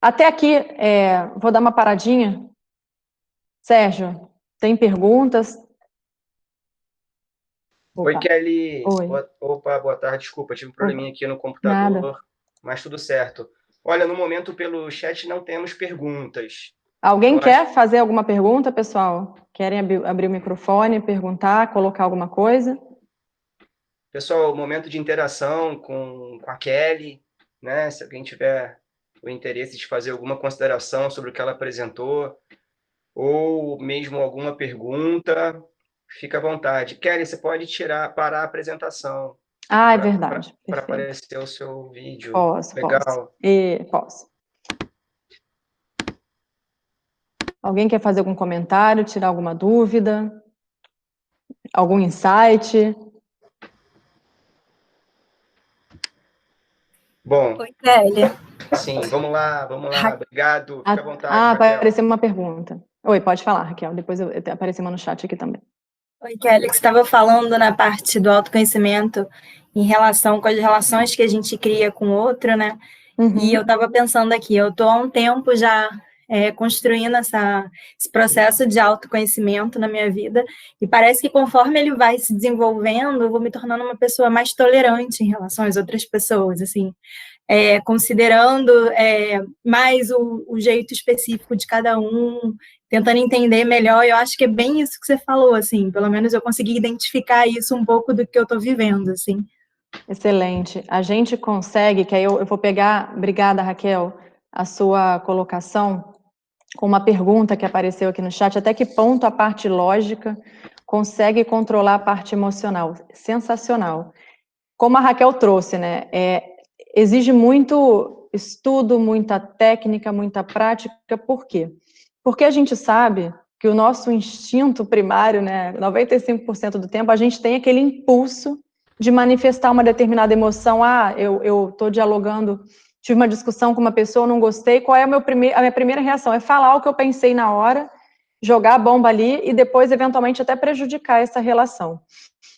Até aqui, vou dar uma paradinha. Sérgio, tem perguntas? Oi, Kelly. Oi. Opa, boa tarde. Desculpa, tive um probleminha aqui no computador, Nada. Mas tudo certo. Olha, no momento, pelo chat, não temos perguntas. Alguém quer fazer alguma pergunta, pessoal? Querem abrir o microfone, perguntar, colocar alguma coisa? Pessoal, momento de interação com a Kelly, né? Se alguém tiver o interesse de fazer alguma consideração sobre o que ela apresentou, ou mesmo alguma pergunta, fica à vontade. Kelly, você pode parar a apresentação. É verdade. Para aparecer o seu vídeo. Posso. Posso. Alguém quer fazer algum comentário, tirar alguma dúvida? Algum insight? Bom. Oi, Kelly. Sim, vamos lá. Obrigado. Fica à vontade, Raquel. Apareceu uma pergunta. Oi, pode falar, Raquel. Depois apareceu uma no chat aqui também. Oi, Kelly, que você estava falando na parte do autoconhecimento em relação com as relações que a gente cria com o outro, né? Uhum. E eu estava pensando aqui, eu estou há um tempo já construindo esse processo de autoconhecimento na minha vida, e parece que conforme ele vai se desenvolvendo, eu vou me tornando uma pessoa mais tolerante em relação às outras pessoas, assim, considerando mais o jeito específico de cada um, tentando entender melhor. Eu acho que é bem isso que você falou, assim, pelo menos eu consegui identificar isso um pouco do que eu estou vivendo, assim. Excelente. A gente consegue, que aí eu vou pegar, obrigada, Raquel, a sua colocação com uma pergunta que apareceu aqui no chat, até que ponto a parte lógica consegue controlar a parte emocional? Sensacional. Como a Raquel trouxe, né, exige muito estudo, muita técnica, muita prática. Por quê? Porque a gente sabe que o nosso instinto primário, né, 95% do tempo, a gente tem aquele impulso de manifestar uma determinada emoção. Eu estou dialogando, tive uma discussão com uma pessoa, não gostei, qual é a minha primeira reação? É falar o que eu pensei na hora, jogar a bomba ali e depois, eventualmente, até prejudicar essa relação.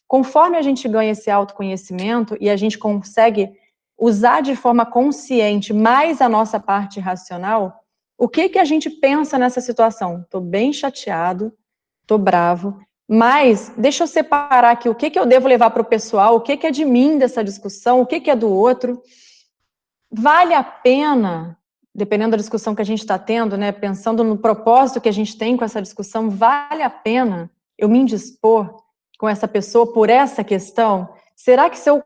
Conforme a gente ganha esse autoconhecimento e a gente consegue usar de forma consciente mais a nossa parte racional, o que a gente pensa nessa situação? Estou bem chateado, estou bravo, mas deixa eu separar aqui o que eu devo levar para o pessoal, o que é de mim dessa discussão, o que é do outro. Vale a pena, dependendo da discussão que a gente está tendo, né, pensando no propósito que a gente tem com essa discussão, vale a pena eu me indispor com essa pessoa por essa questão? Será que se eu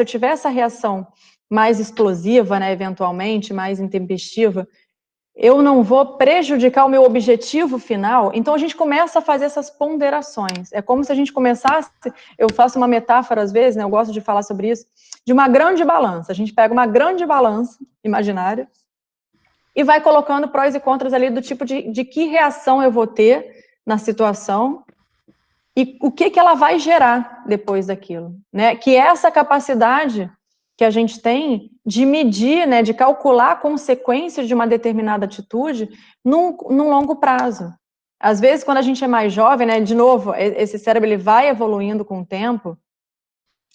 tiver essa reação mais explosiva, né, eventualmente, mais intempestiva, eu não vou prejudicar o meu objetivo final? Então a gente começa a fazer essas ponderações. É como se a gente começasse, eu faço uma metáfora às vezes, né, eu gosto de falar sobre isso, de uma grande balança. A gente pega uma grande balança imaginária e vai colocando prós e contras ali do tipo de que reação eu vou ter na situação e o que ela vai gerar depois daquilo, né? Que é essa capacidade que a gente tem de medir, né, de calcular a consequência de uma determinada atitude num longo prazo. Às vezes, quando a gente é mais jovem, né, de novo, esse cérebro ele vai evoluindo com o tempo,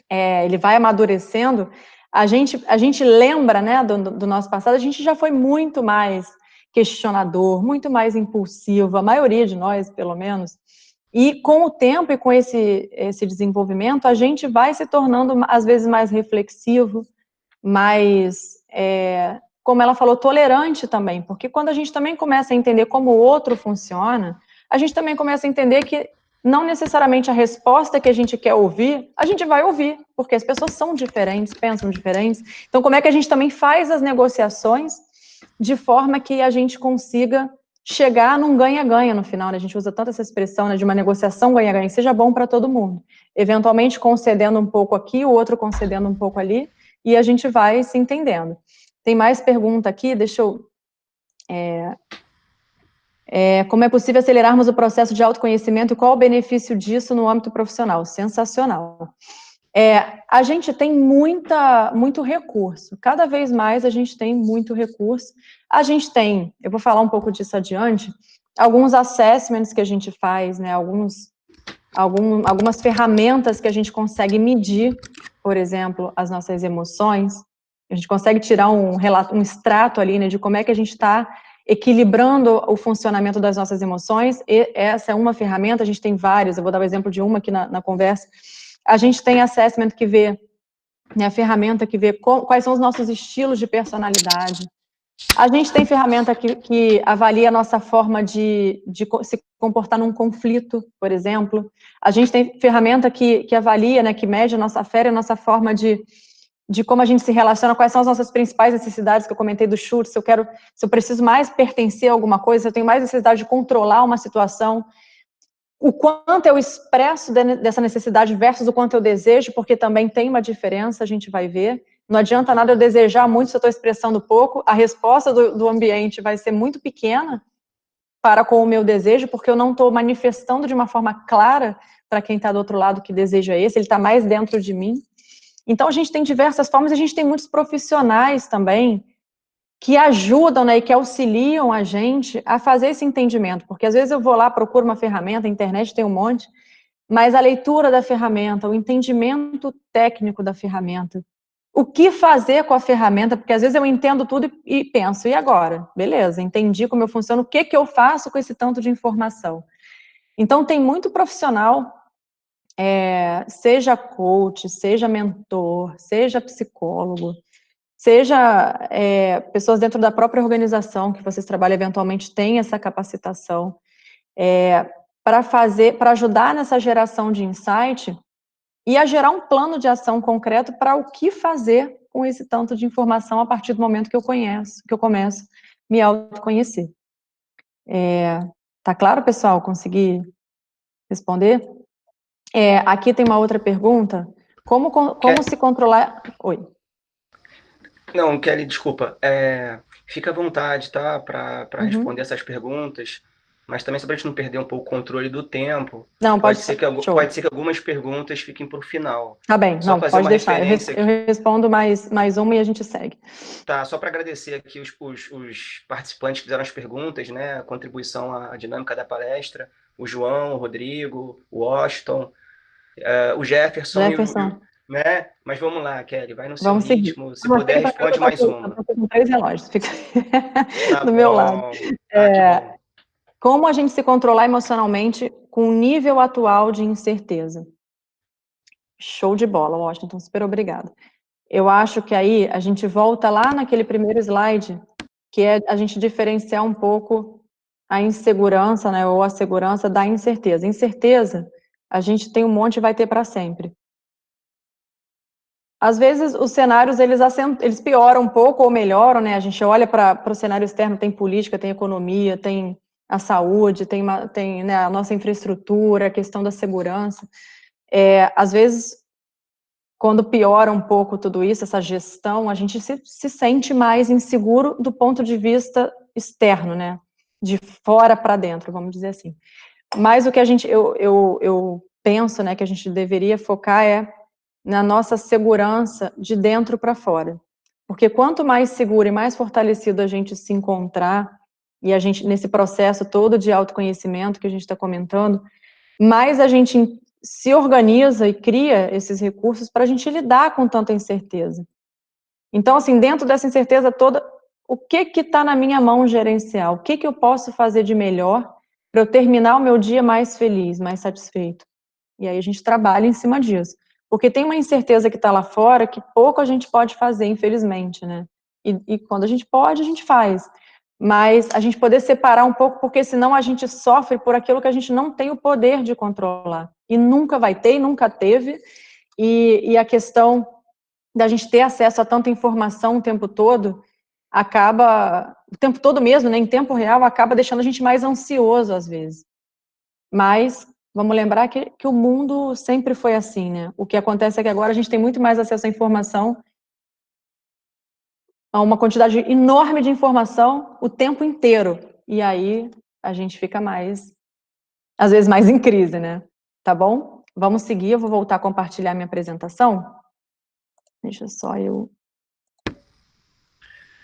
ele vai amadurecendo, a gente lembra, né, do nosso passado, a gente já foi muito mais questionador, muito mais impulsivo, a maioria de nós, pelo menos. E com o tempo e com esse desenvolvimento, a gente vai se tornando, às vezes, mais reflexivo, mais, como ela falou, tolerante também, porque quando a gente também começa a entender como o outro funciona, a gente também começa a entender que não necessariamente a resposta que a gente quer ouvir, a gente vai ouvir, porque as pessoas são diferentes, pensam diferentes. Então, como é que a gente também faz as negociações de forma que a gente consiga chegar num ganha-ganha no final, né? A gente usa tanto essa expressão, né, de uma negociação ganha-ganha, que seja bom para todo mundo. Eventualmente concedendo um pouco aqui, o outro concedendo um pouco ali, e a gente vai se entendendo. Tem mais pergunta aqui, deixa eu... como é possível acelerarmos o processo de autoconhecimento e qual o benefício disso no âmbito profissional? Sensacional. A gente tem muito recurso, cada vez mais a gente tem muito recurso. A gente tem, eu vou falar um pouco disso adiante, alguns assessments que a gente faz, né, algumas ferramentas que a gente consegue medir, por exemplo, as nossas emoções. A gente consegue tirar um extrato ali, né, de como é que a gente está equilibrando o funcionamento das nossas emoções, e essa é uma ferramenta, a gente tem várias, eu vou dar o exemplo de uma aqui na conversa. A gente tem assessment que vê, né, a ferramenta que vê quais são os nossos estilos de personalidade. A gente tem ferramenta que avalia a nossa forma de se comportar num conflito, por exemplo. A gente tem ferramenta que avalia, né, que mede a nossa fé e a nossa forma de como a gente se relaciona, quais são as nossas principais necessidades, que eu comentei do chute, se eu preciso mais pertencer a alguma coisa, se eu tenho mais necessidade de controlar uma situação, o quanto eu expresso dessa necessidade versus o quanto eu desejo, porque também tem uma diferença, a gente vai ver. Não adianta nada eu desejar muito se eu estou expressando pouco, a resposta do ambiente vai ser muito pequena para com o meu desejo, porque eu não estou manifestando de uma forma clara para quem está do outro lado que desejo é esse, ele está mais dentro de mim. Então, a gente tem diversas formas, a gente tem muitos profissionais também que ajudam, né, e que auxiliam a gente a fazer esse entendimento, porque às vezes eu vou lá, procuro uma ferramenta, a internet tem um monte, mas a leitura da ferramenta, o entendimento técnico da ferramenta, o que fazer com a ferramenta, porque às vezes eu entendo tudo e penso, e agora? Beleza, entendi como eu funciono, o que eu faço com esse tanto de informação? Então, tem muito profissional, seja coach, seja mentor, seja psicólogo, seja pessoas dentro da própria organização que vocês trabalham eventualmente têm essa capacitação, para ajudar nessa geração de insight e a gerar um plano de ação concreto para o que fazer com esse tanto de informação a partir do momento que eu começo a me autoconhecer. Tá claro, pessoal? Consegui responder? Aqui tem uma outra pergunta. Como se controlar... Oi. Não, Kelly, desculpa. Fica à vontade, tá? Para responder essas perguntas, mas também só para a gente não perder um pouco o controle do tempo. Não, pode ser que algumas perguntas fiquem para o final. Tá bem, só não, fazer pode uma deixar. referência Eu respondo mais uma e a gente segue. Tá, só para agradecer aqui os participantes que fizeram as perguntas, né? A contribuição à dinâmica da palestra. O João, o Rodrigo, o Washington, o Jefferson. Né? Mas vamos lá, Kelly, vai no seu ritmo. Se puder, responde mais uma. Eu tô com 3 relógios, fica tá do meu lado. Que bom. Como a gente se controlar emocionalmente com o nível atual de incerteza? Show de bola, Washington, super obrigada. Eu acho que aí a gente volta lá naquele primeiro slide, que é a gente diferenciar um pouco a insegurança, né, ou a segurança da incerteza. Incerteza, a gente tem um monte e vai ter para sempre. Às vezes, os cenários, eles pioram um pouco ou melhoram, né? A gente olha para o cenário externo, tem política, tem economia, tem a saúde, tem né, a nossa infraestrutura, a questão da segurança. Às vezes, quando piora um pouco tudo isso, essa gestão, a gente se sente mais inseguro do ponto de vista externo, né? De fora para dentro, vamos dizer assim. Mas o que eu penso, né, que a gente deveria focar na nossa segurança de dentro para fora. Porque quanto mais seguro e mais fortalecido a gente se encontrar, e a gente, nesse processo todo de autoconhecimento que a gente está comentando, mais a gente se organiza e cria esses recursos para a gente lidar com tanta incerteza. Então, assim, dentro dessa incerteza toda, o que está na minha mão gerenciar? O que eu posso fazer de melhor para eu terminar o meu dia mais feliz, mais satisfeito? E aí a gente trabalha em cima disso. Porque tem uma incerteza que está lá fora que pouco a gente pode fazer, infelizmente, né? E quando a gente pode, a gente faz. mas a gente poder separar um pouco, porque senão a gente sofre por aquilo que a gente não tem o poder de controlar, e nunca vai ter, e nunca teve, e a questão da gente ter acesso a tanta informação o tempo todo, acaba, o tempo todo mesmo, né, em tempo real, acaba deixando a gente mais ansioso às vezes. Mas vamos lembrar que o mundo sempre foi assim, né? O que acontece é que agora a gente tem muito mais acesso à informação, a uma quantidade enorme de informação o tempo inteiro. E aí a gente fica mais, às vezes, mais em crise, né? Tá bom? Vamos seguir, eu vou voltar a compartilhar minha apresentação. Deixa só eu...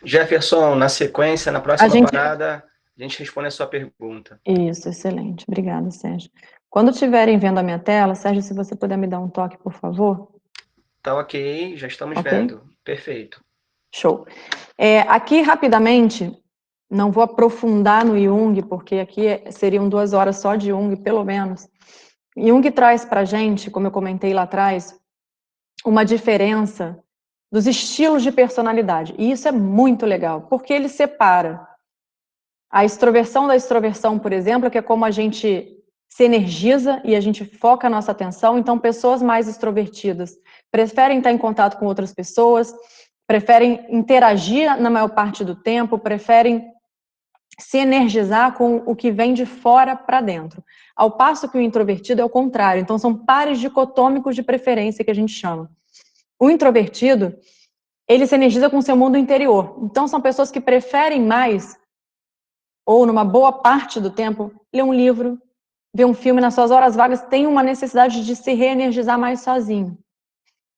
Jefferson, na sequência, na próxima parada, a gente responde a sua pergunta. Isso, excelente. Obrigada, Sérgio. Quando estiverem vendo a minha tela, Sérgio, se você puder me dar um toque, por favor. Tá ok, já estamos vendo. Perfeito. Show. Aqui, rapidamente, não vou aprofundar no Jung, porque aqui seriam 2 horas só de Jung, pelo menos. Jung traz pra gente, como eu comentei lá atrás, uma diferença dos estilos de personalidade. E isso é muito legal, porque ele separa a extroversão da extroversão, por exemplo, que é como a gente se energiza e a gente foca a nossa atenção. Então, pessoas mais extrovertidas preferem estar em contato com outras pessoas, preferem interagir na maior parte do tempo, preferem se energizar com o que vem de fora para dentro. Ao passo que o introvertido é o contrário. Então, são pares dicotômicos de preferência que a gente chama. O introvertido, ele se energiza com o seu mundo interior. Então, são pessoas que preferem mais, ou numa boa parte do tempo, ler um livro, ver um filme nas suas horas vagas, tem uma necessidade de se reenergizar mais sozinho.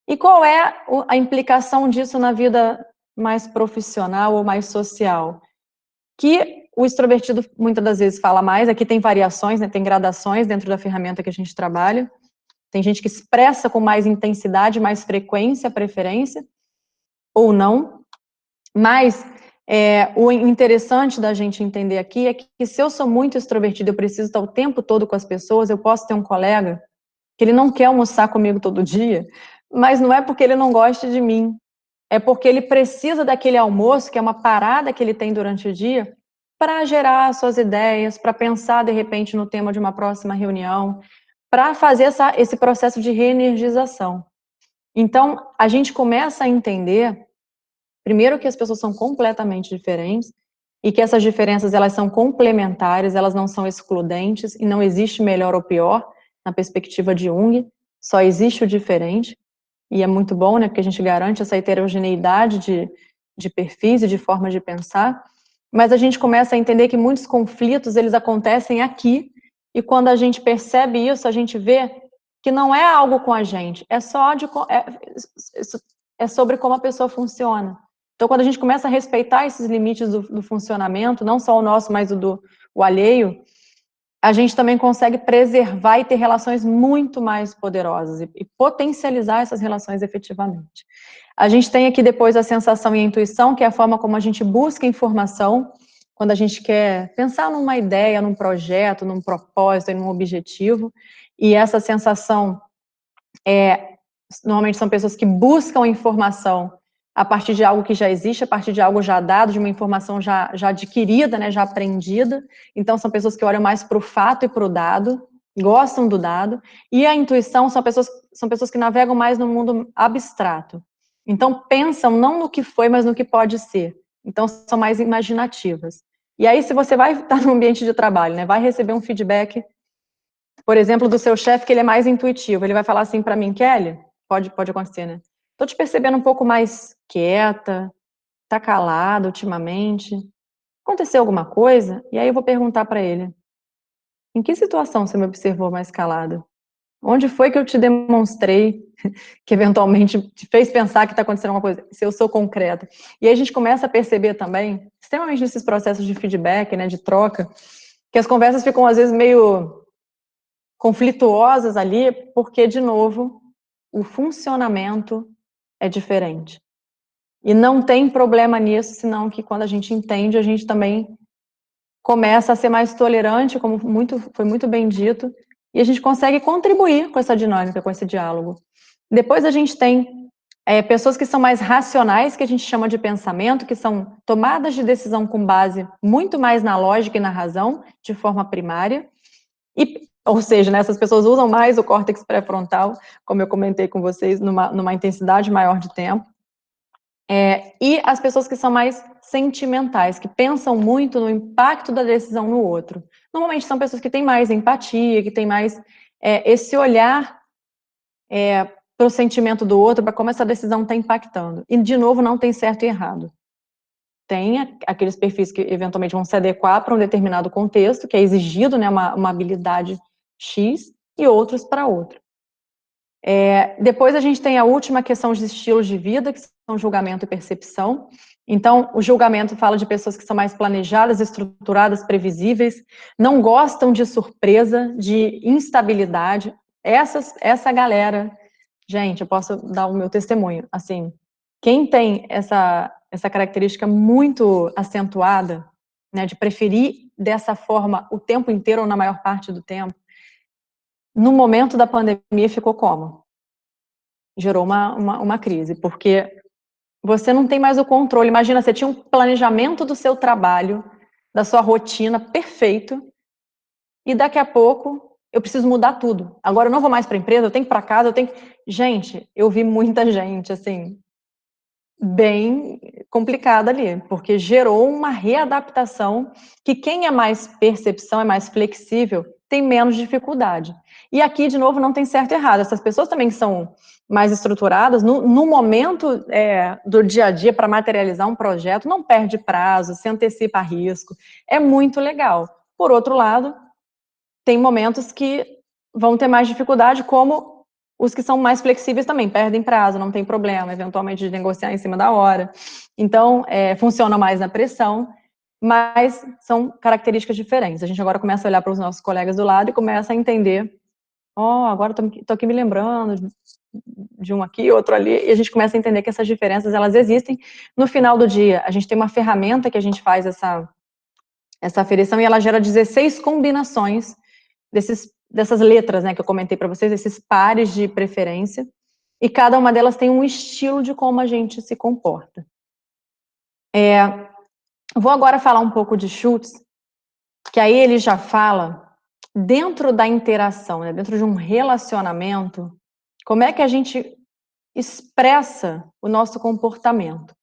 E qual é a implicação disso na vida mais profissional ou mais social? Que o extrovertido muitas das vezes fala mais, aqui tem variações, né, tem gradações dentro da ferramenta que a gente trabalha, tem gente que expressa com mais intensidade, mais frequência, preferência, ou não, mas o interessante da gente entender aqui é que se eu sou muito extrovertido, eu preciso estar o tempo todo com as pessoas, eu posso ter um colega que ele não quer almoçar comigo todo dia, mas não é porque ele não gosta de mim, é porque ele precisa daquele almoço, que é uma parada que ele tem durante o dia, para gerar suas ideias, para pensar, de repente, no tema de uma próxima reunião, para fazer esse processo de reenergização. Então, a gente começa a entender, primeiro, que as pessoas são completamente diferentes, e que essas diferenças, elas são complementares, elas não são excludentes, e não existe melhor ou pior, na perspectiva de Jung, só existe o diferente, e é muito bom, né, porque a gente garante essa heterogeneidade de perfis e de formas de pensar, mas a gente começa a entender que muitos conflitos, eles acontecem aqui, e quando a gente percebe isso, a gente vê que não é algo com a gente, é sobre como a pessoa funciona. Então, quando a gente começa a respeitar esses limites do funcionamento, não só o nosso, mas o alheio, a gente também consegue preservar e ter relações muito mais poderosas e potencializar essas relações efetivamente. A gente tem aqui depois a sensação e a intuição, que é a forma como a gente busca informação, quando a gente quer pensar numa ideia, num projeto, num propósito, num objetivo, e essa sensação normalmente são pessoas que buscam informação a partir de algo que já existe, a partir de algo já dado, de uma informação já adquirida, né, já aprendida. Então, são pessoas que olham mais para o fato e para o dado, gostam do dado. E a intuição são pessoas que navegam mais no mundo abstrato. Então, pensam não no que foi, mas no que pode ser. Então, são mais imaginativas. E aí, se você vai estar no ambiente de trabalho, né, vai receber um feedback, por exemplo, do seu chefe, que ele é mais intuitivo, ele vai falar assim para mim: Kelly, pode acontecer, né? Tô te percebendo um pouco mais quieta, tá calada ultimamente. Aconteceu alguma coisa? E aí eu vou perguntar para ele: em que situação você me observou mais calada? Onde foi que eu te demonstrei que eventualmente te fez pensar que está acontecendo alguma coisa? Se eu sou concreta. E aí a gente começa a perceber também, extremamente nesses processos de feedback, né, de troca, que as conversas ficam às vezes meio conflituosas ali, porque, de novo, o funcionamento é diferente. E não tem problema nisso, senão que quando a gente entende, a gente também começa a ser mais tolerante, como foi muito bem dito, e a gente consegue contribuir com essa dinâmica, com esse diálogo. Depois a gente tem Pessoas que são mais racionais, que a gente chama de pensamento, que são tomadas de decisão com base muito mais na lógica e na razão, de forma primária, ou seja, né, essas pessoas usam mais o córtex pré-frontal, como eu comentei com vocês, numa intensidade maior de tempo, e as pessoas que são mais sentimentais, que pensam muito no impacto da decisão no outro. Normalmente são pessoas que têm mais empatia, que têm mais esse olhar para o sentimento do outro, para como essa decisão está impactando. E, de novo, não tem certo e errado. Tem aqueles perfis que, eventualmente, vão se adequar para um determinado contexto, que é exigido, né, uma habilidade X, e outros para outro. Depois a gente tem a última questão de estilos de vida, que são julgamento e percepção. Então, o julgamento fala de pessoas que são mais planejadas, estruturadas, previsíveis, não gostam de surpresa, de instabilidade. Essa galera... Gente, eu posso dar o meu testemunho. Assim, quem tem essa característica muito acentuada, né, de preferir dessa forma o tempo inteiro ou na maior parte do tempo, no momento da pandemia ficou como? Gerou uma crise, porque você não tem mais o controle. Imagina, você tinha um planejamento do seu trabalho, da sua rotina perfeito, e daqui a pouco eu preciso mudar tudo. Agora eu não vou mais para a empresa, eu tenho que ir para casa, eu tenho que... Gente, eu vi muita gente, assim, bem complicada ali, porque gerou uma readaptação que quem é mais percepção, é mais flexível, tem menos dificuldade. E aqui, de novo, não tem certo e errado. Essas pessoas também que são mais estruturadas, no momento do dia a dia, para materializar um projeto, não perde prazo, se antecipa a risco, é muito legal. Por outro lado, tem momentos que vão ter mais dificuldade, como os que são mais flexíveis também, perdem prazo, não tem problema, eventualmente, de negociar em cima da hora. Então, funciona mais na pressão, mas são características diferentes. A gente agora começa a olhar para os nossos colegas do lado e começa a entender, agora estou aqui me lembrando de um aqui, outro ali, e a gente começa a entender que essas diferenças, elas existem. No final do dia, a gente tem uma ferramenta que a gente faz essa aferição, e ela gera 16 combinações dessas letras, né, que eu comentei para vocês, esses pares de preferência, e cada uma delas tem um estilo de como a gente se comporta. Vou agora falar um pouco de Schultz, que aí ele já fala, dentro da interação, né, dentro de um relacionamento, como é que a gente expressa o nosso comportamento.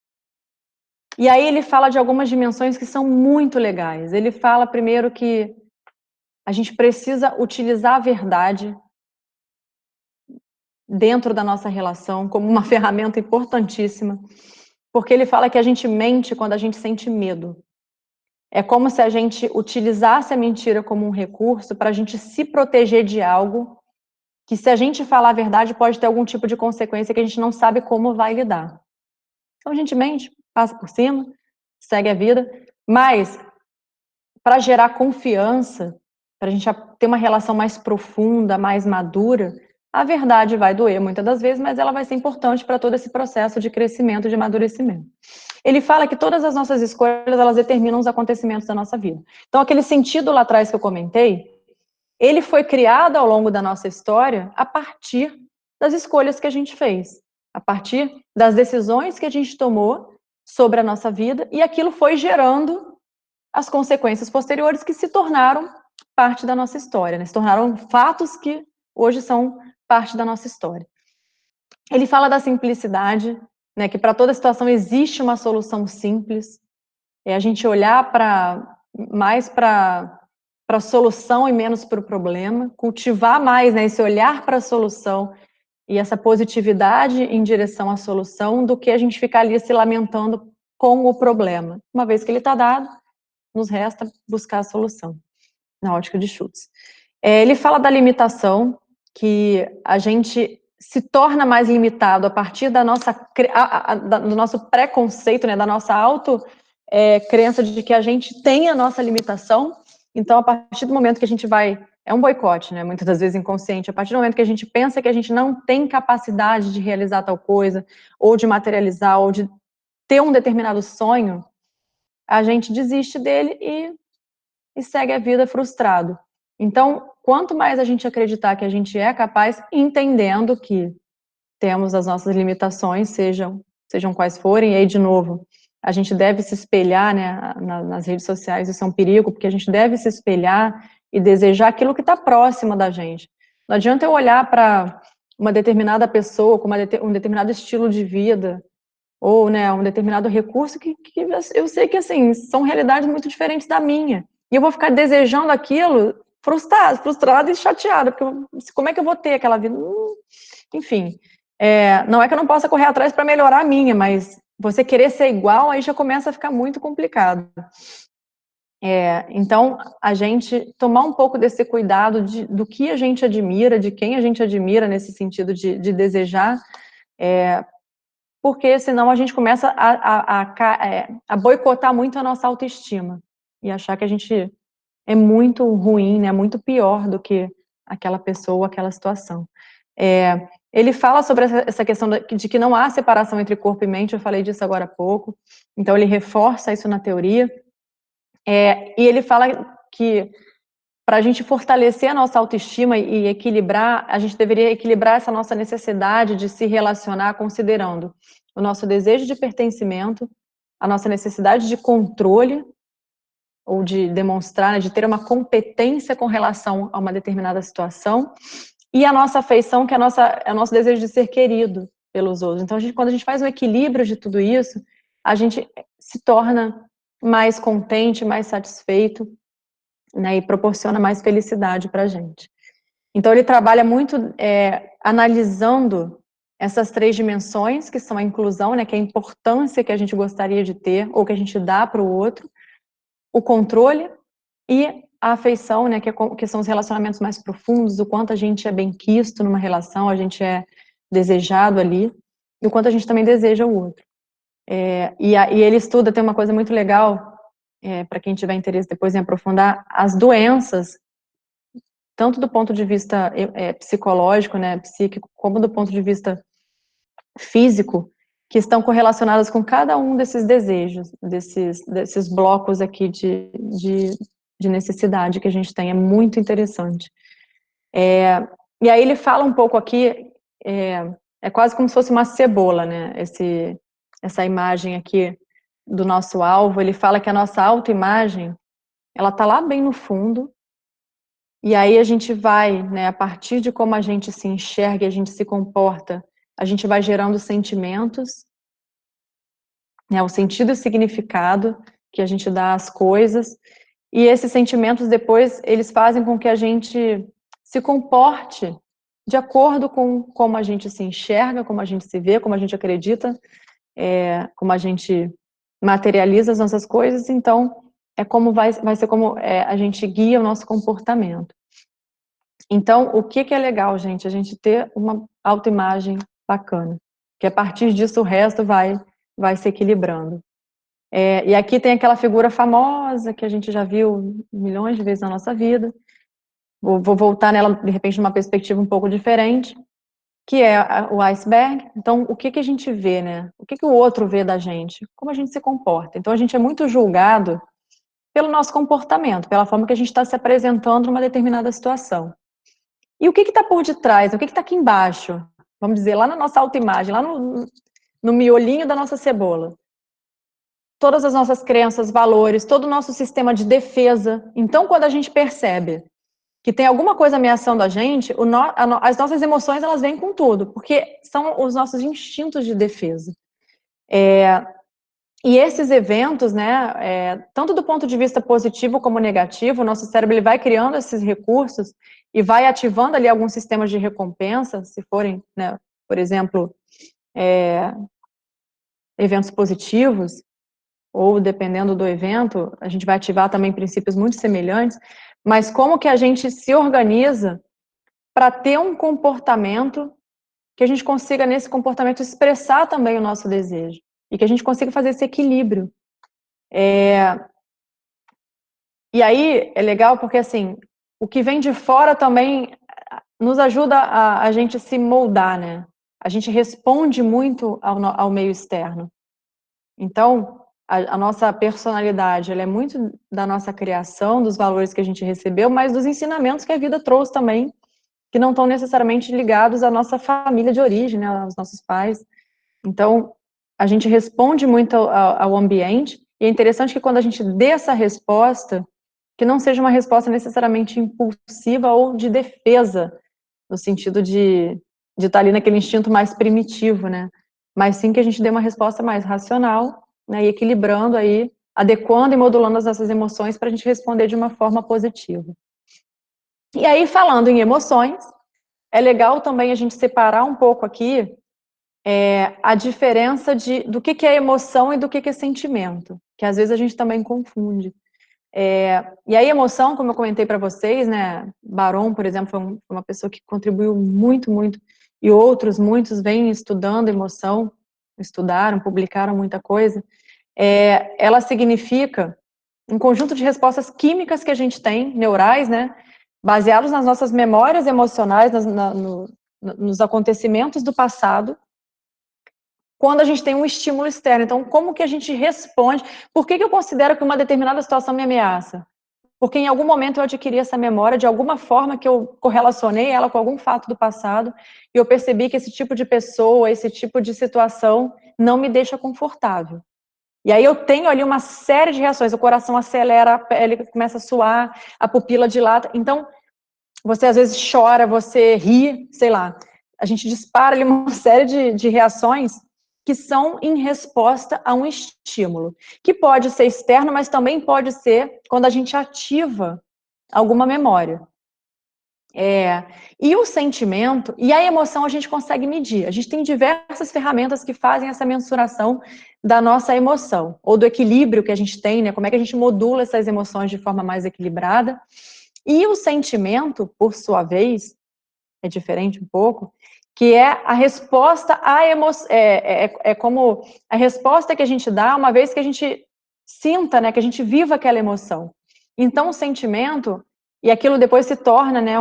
E aí ele fala de algumas dimensões que são muito legais. Ele fala primeiro que a gente precisa utilizar a verdade dentro da nossa relação como uma ferramenta importantíssima, porque ele fala que a gente mente quando a gente sente medo. É como se a gente utilizasse a mentira como um recurso para a gente se proteger de algo que, se a gente falar a verdade, pode ter algum tipo de consequência que a gente não sabe como vai lidar. Então a gente mente, passa por cima, segue a vida, mas para gerar confiança, para a gente ter uma relação mais profunda, mais madura, a verdade vai doer muitas das vezes, mas ela vai ser importante para todo esse processo de crescimento, de amadurecimento. Ele fala que todas as nossas escolhas, elas determinam os acontecimentos da nossa vida. Então, aquele sentido lá atrás que eu comentei, ele foi criado ao longo da nossa história a partir das escolhas que a gente fez, a partir das decisões que a gente tomou sobre a nossa vida, e aquilo foi gerando as consequências posteriores que se tornaram parte da nossa história, né? Se tornaram fatos que hoje são parte da nossa história. Ele fala da simplicidade, né, que para toda situação existe uma solução simples, é a gente olhar mais para a solução e menos para o problema, cultivar mais, né, esse olhar para a solução e essa positividade em direção à solução, do que a gente ficar ali se lamentando com o problema. Uma vez que ele está dado, nos resta buscar a solução, na ótica de Schultz. Ele fala da limitação, que a gente se torna mais limitado a partir da nossa, do nosso preconceito, né, da nossa crença de que a gente tem a nossa limitação. Então, a partir do momento que a gente vai... É um boicote, né, muitas das vezes inconsciente. A partir do momento que a gente pensa que a gente não tem capacidade de realizar tal coisa, ou de materializar, ou de ter um determinado sonho, a gente desiste dele e segue a vida frustrado. Então, quanto mais a gente acreditar que a gente é capaz, entendendo que temos as nossas limitações, sejam quais forem, e aí, de novo, a gente deve se espelhar, né, nas redes sociais, isso é um perigo, porque a gente deve se espelhar e desejar aquilo que está próximo da gente. Não adianta eu olhar para uma determinada pessoa com um determinado estilo de vida, ou, né, um determinado recurso que eu sei que, assim, são realidades muito diferentes da minha, e eu vou ficar desejando aquilo frustrada e chateada, porque como é que eu vou ter aquela vida? Enfim, não é que eu não possa correr atrás para melhorar a minha, mas você querer ser igual, aí já começa a ficar muito complicado. Então, a gente tomar um pouco desse cuidado do que a gente admira, de quem a gente admira, nesse sentido de desejar, porque senão a gente começa a boicotar muito a nossa autoestima, e achar que a gente é muito ruim, né, muito pior do que aquela pessoa, aquela situação. Ele fala sobre essa questão de que não há separação entre corpo e mente, eu falei disso agora há pouco, então ele reforça isso na teoria, e ele fala que para a gente fortalecer a nossa autoestima e equilibrar, a gente deveria equilibrar essa nossa necessidade de se relacionar considerando o nosso desejo de pertencimento, a nossa necessidade de controle, ou de demonstrar, né, de ter uma competência com relação a uma determinada situação, e a nossa afeição, que é o nosso desejo de ser querido pelos outros. Então, quando a gente faz um equilíbrio de tudo isso, a gente se torna mais contente, mais satisfeito, né, e proporciona mais felicidade para a gente. Então, ele trabalha muito analisando essas 3 dimensões, que são a inclusão, né, que é a importância que a gente gostaria de ter, ou que a gente dá para o outro, o controle e a afeição, né, que são os relacionamentos mais profundos, o quanto a gente é bem-quisto numa relação, a gente é desejado ali, e o quanto a gente também deseja o outro. E ele estuda, tem uma coisa muito legal, para quem tiver interesse depois em aprofundar, as doenças, tanto do ponto de vista psicológico, né, psíquico, como do ponto de vista físico, que estão correlacionadas com cada um desses desejos, desses blocos aqui de necessidade que a gente tem, é muito interessante. E aí ele fala um pouco aqui, é quase como se fosse uma cebola, né, essa imagem aqui do nosso alvo. Ele fala que a nossa autoimagem, ela tá lá bem no fundo, e aí a gente vai, né, a partir de como a gente se enxerga e a gente se comporta, a gente vai gerando sentimentos, né, o sentido e significado que a gente dá às coisas, e esses sentimentos depois, eles fazem com que a gente se comporte de acordo com como a gente se enxerga, como a gente se vê, como a gente acredita, como a gente materializa as nossas coisas. Então, vai ser como a gente guia o nosso comportamento. Então, o que é legal, gente? A gente ter uma autoimagem bacana, que a partir disso o resto vai se equilibrando. E aqui tem aquela figura famosa que a gente já viu milhões de vezes na nossa vida. Vou voltar nela, de repente, numa perspectiva um pouco diferente, que é o iceberg. Então, o que a gente vê, né? O que o outro vê da gente? Como a gente se comporta. Então, a gente é muito julgado pelo nosso comportamento, pela forma que a gente está se apresentando numa determinada situação. E o que está por detrás? O que está aqui embaixo? Vamos dizer, lá na nossa autoimagem, lá no miolinho da nossa cebola. Todas as nossas crenças, valores, todo o nosso sistema de defesa. Então, quando a gente percebe que tem alguma coisa ameaçando a gente, as nossas emoções, elas vêm com tudo, porque são os nossos instintos de defesa. E esses eventos, né, tanto do ponto de vista positivo como negativo, o nosso cérebro ele vai criando esses recursos e vai ativando ali alguns sistemas de recompensa, se forem, né, por exemplo, eventos positivos, ou dependendo do evento, a gente vai ativar também princípios muito semelhantes, mas como que a gente se organiza para ter um comportamento que a gente consiga, nesse comportamento, expressar também o nosso desejo, e que a gente consiga fazer esse equilíbrio. E aí, é legal porque, assim, o que vem de fora também nos ajuda a gente se moldar, né? A gente responde muito ao meio externo. Então, a nossa personalidade, ela é muito da nossa criação, dos valores que a gente recebeu, mas dos ensinamentos que a vida trouxe também, que não estão necessariamente ligados à nossa família de origem, né, aos nossos pais. Então, a gente responde muito ao ambiente, e é interessante que quando a gente dê essa resposta, que não seja uma resposta necessariamente impulsiva ou de defesa, no sentido de estar ali naquele instinto mais primitivo, né? Mas sim que a gente dê uma resposta mais racional, né? E equilibrando aí, adequando e modulando as nossas emoções para a gente responder de uma forma positiva. E aí, falando em emoções, é legal também a gente separar um pouco aqui a diferença do que é emoção e do que é sentimento, que às vezes a gente também confunde. E aí, emoção, como eu comentei para vocês, né, Baron, por exemplo, foi uma pessoa que contribuiu muito, muito, e outros, muitos, vêm estudando emoção, estudaram, publicaram muita coisa. Ela significa um conjunto de respostas químicas que a gente tem, neurais, né, baseados nas nossas memórias emocionais, nos acontecimentos do passado, quando a gente tem um estímulo externo. Então, como que a gente responde? Por que eu considero que uma determinada situação me ameaça? Porque em algum momento eu adquiri essa memória, de alguma forma que eu correlacionei ela com algum fato do passado, e eu percebi que esse tipo de pessoa, esse tipo de situação não me deixa confortável. E aí eu tenho ali uma série de reações, o coração acelera, a pele começa a suar, a pupila dilata. Então, você às vezes chora, você ri, sei lá. A gente dispara ali uma série de reações que são em resposta a um estímulo, que pode ser externo, mas também pode ser quando a gente ativa alguma memória. E o sentimento e a emoção a gente consegue medir. A gente tem diversas ferramentas que fazem essa mensuração da nossa emoção, ou do equilíbrio que a gente tem, né? Como é que a gente modula essas emoções de forma mais equilibrada. E o sentimento, por sua vez, é diferente um pouco, que é a resposta à emoção, como a resposta que a gente dá uma vez que a gente sinta, né, que a gente viva aquela emoção. Então, o sentimento, e aquilo depois se torna, né,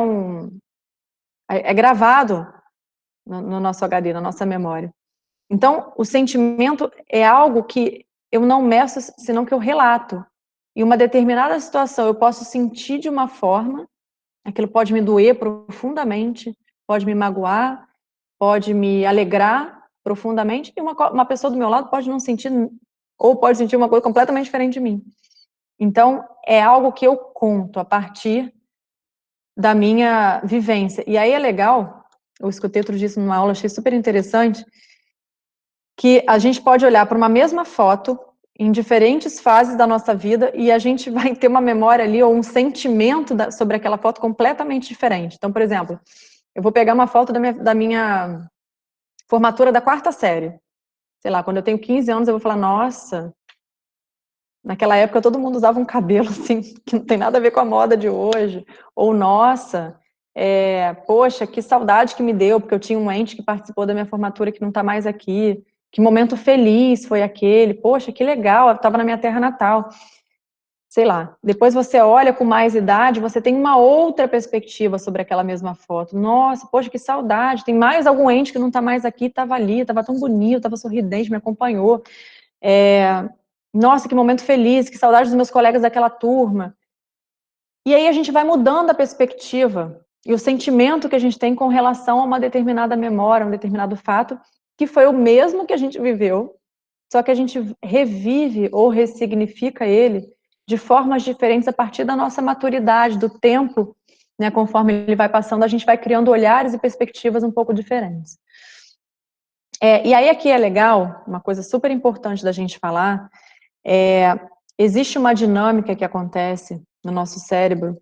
gravado no nosso HD, na nossa memória. Então, o sentimento é algo que eu não meço, senão que eu relato. Em uma determinada situação, eu posso sentir de uma forma, aquilo pode me doer profundamente, pode me magoar, pode me alegrar profundamente, e uma pessoa do meu lado pode não sentir, ou pode sentir uma coisa completamente diferente de mim. Então, é algo que eu conto a partir da minha vivência. E aí é legal, eu escutei outro dia isso numa aula, achei super interessante, que a gente pode olhar para uma mesma foto em diferentes fases da nossa vida e a gente vai ter uma memória ali ou um sentimento sobre aquela foto completamente diferente. Então, por exemplo, eu vou pegar uma foto da minha formatura da 4ª série. Sei lá, quando eu tenho 15 anos, eu vou falar, nossa, naquela época todo mundo usava um cabelo assim, que não tem nada a ver com a moda de hoje. Ou, nossa, poxa, que saudade que me deu, porque eu tinha um ente que participou da minha formatura que não está mais aqui. Que momento feliz foi aquele, poxa, que legal, eu estava na minha terra natal. Sei lá, depois você olha com mais idade, você tem uma outra perspectiva sobre aquela mesma foto. Nossa, poxa, que saudade, tem mais algum ente que não está mais aqui, estava ali, estava tão bonito, estava sorridente, me acompanhou. Nossa, que momento feliz, que saudade dos meus colegas daquela turma. E aí a gente vai mudando a perspectiva e o sentimento que a gente tem com relação a uma determinada memória, um determinado fato, que foi o mesmo que a gente viveu, só que a gente revive ou ressignifica ele de formas diferentes a partir da nossa maturidade, do tempo, né, conforme ele vai passando, a gente vai criando olhares e perspectivas um pouco diferentes. E aí aqui é legal, uma coisa super importante da gente falar, existe uma dinâmica que acontece no nosso cérebro,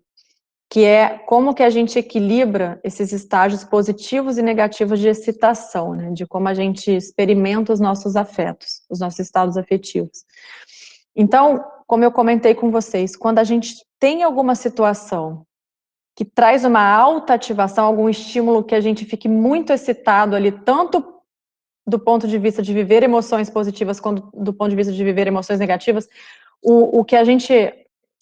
que é como que a gente equilibra esses estágios positivos e negativos de excitação, né? De como a gente experimenta os nossos afetos, os nossos estados afetivos. Então, como eu comentei com vocês, quando a gente tem alguma situação que traz uma alta ativação, algum estímulo que a gente fique muito excitado ali, tanto do ponto de vista de viver emoções positivas, quanto do ponto de vista de viver emoções negativas, o que a gente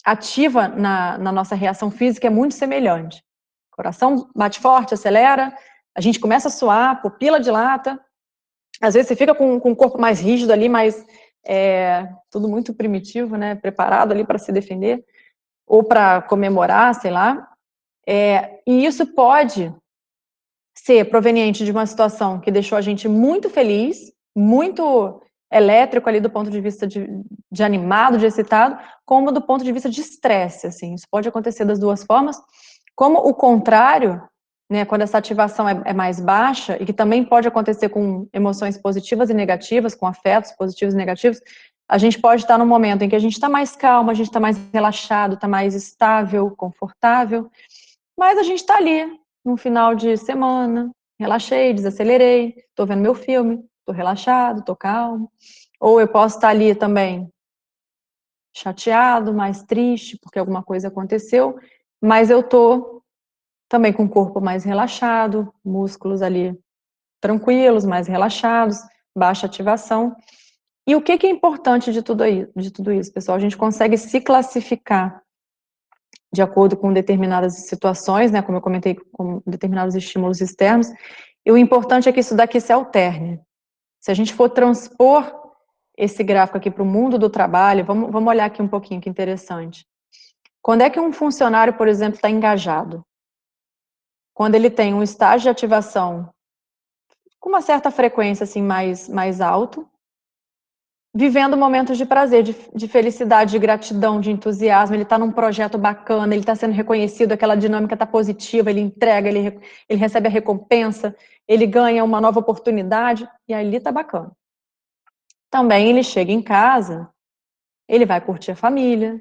ativa na nossa reação física é muito semelhante. O coração bate forte, acelera, a gente começa a suar, pupila dilata, às vezes você fica com o corpo mais rígido ali, mas tudo muito primitivo, né, preparado ali para se defender, ou para comemorar, sei lá, e isso pode ser proveniente de uma situação que deixou a gente muito feliz, muito elétrico ali do ponto de vista de animado, de excitado, como do ponto de vista de estresse, assim. Isso pode acontecer das duas formas, como o contrário, né, quando essa ativação é mais baixa, e que também pode acontecer com emoções positivas e negativas, com afetos positivos e negativos, a gente pode estar num momento em que a gente está mais calmo, a gente está mais relaxado, está mais estável, confortável, mas a gente está ali, num final de semana, relaxei, desacelerei, estou vendo meu filme, estou relaxado, estou calmo. Ou eu posso estar ali também chateado, mais triste, porque alguma coisa aconteceu, mas eu estou também com o corpo mais relaxado, músculos ali tranquilos, mais relaxados, baixa ativação. E o que é importante de tudo isso, pessoal? A gente consegue se classificar de acordo com determinadas situações, né, como eu comentei, com determinados estímulos externos, e o importante é que isso daqui se alterne. Se a gente for transpor esse gráfico aqui para o mundo do trabalho, vamos olhar aqui um pouquinho, que interessante. Quando é que um funcionário, por exemplo, está engajado? Quando ele tem um estágio de ativação com uma certa frequência, assim, mais alto, vivendo momentos de prazer, de felicidade, de gratidão, de entusiasmo, ele está num projeto bacana, ele está sendo reconhecido, aquela dinâmica está positiva, ele entrega, ele recebe a recompensa, ele ganha uma nova oportunidade, e ali está bacana. Também ele chega em casa, ele vai curtir a família,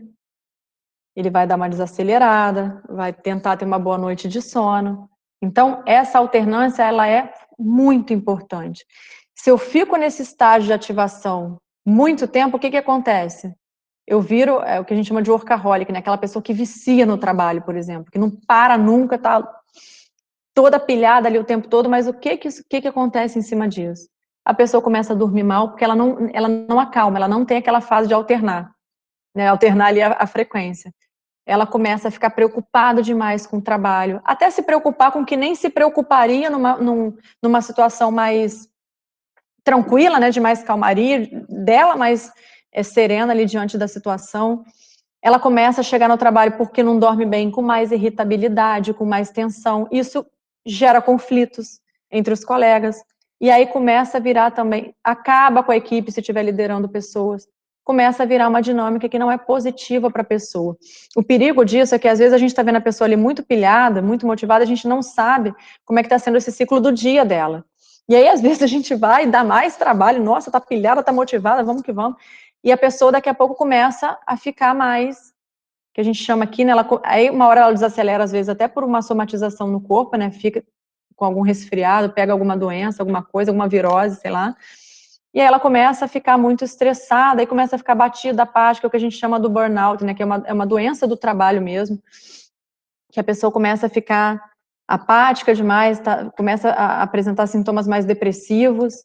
ele vai dar uma desacelerada, vai tentar ter uma boa noite de sono. Então, essa alternância, ela é muito importante. Se eu fico nesse estágio de ativação muito tempo, o que acontece? Eu viro o que a gente chama de workaholic, né? Aquela pessoa que vicia no trabalho, por exemplo, que não para nunca, tá toda pilhada ali o tempo todo, mas o que acontece em cima disso? A pessoa começa a dormir mal porque ela não acalma, ela não tem aquela fase de alternar, né? Alternar ali a frequência. Ela começa a ficar preocupada demais com o trabalho, até se preocupar com o que nem se preocuparia numa situação mais tranquila, né, de mais calmaria, dela mais serena ali diante da situação. Ela começa a chegar no trabalho porque não dorme bem, com mais irritabilidade, com mais tensão. Isso gera conflitos entre os colegas. E aí começa a virar também, acaba com a equipe se estiver liderando pessoas, começa a virar uma dinâmica que não é positiva para a pessoa. O perigo disso é que às vezes a gente está vendo a pessoa ali muito pilhada, muito motivada, a gente não sabe como é que está sendo esse ciclo do dia dela. E aí às vezes a gente vai dar mais trabalho, nossa, tá pilhada, tá motivada, vamos que vamos. E a pessoa daqui a pouco começa a ficar mais, que a gente chama aqui, né, aí uma hora ela desacelera, às vezes até por uma somatização no corpo, né, fica com algum resfriado, pega alguma doença, alguma coisa, alguma virose, sei lá, e aí ela começa a ficar muito estressada, aí começa a ficar batida, apática, o que a gente chama do burnout, né, que é uma doença do trabalho mesmo, que a pessoa começa a ficar apática demais, começa a apresentar sintomas mais depressivos,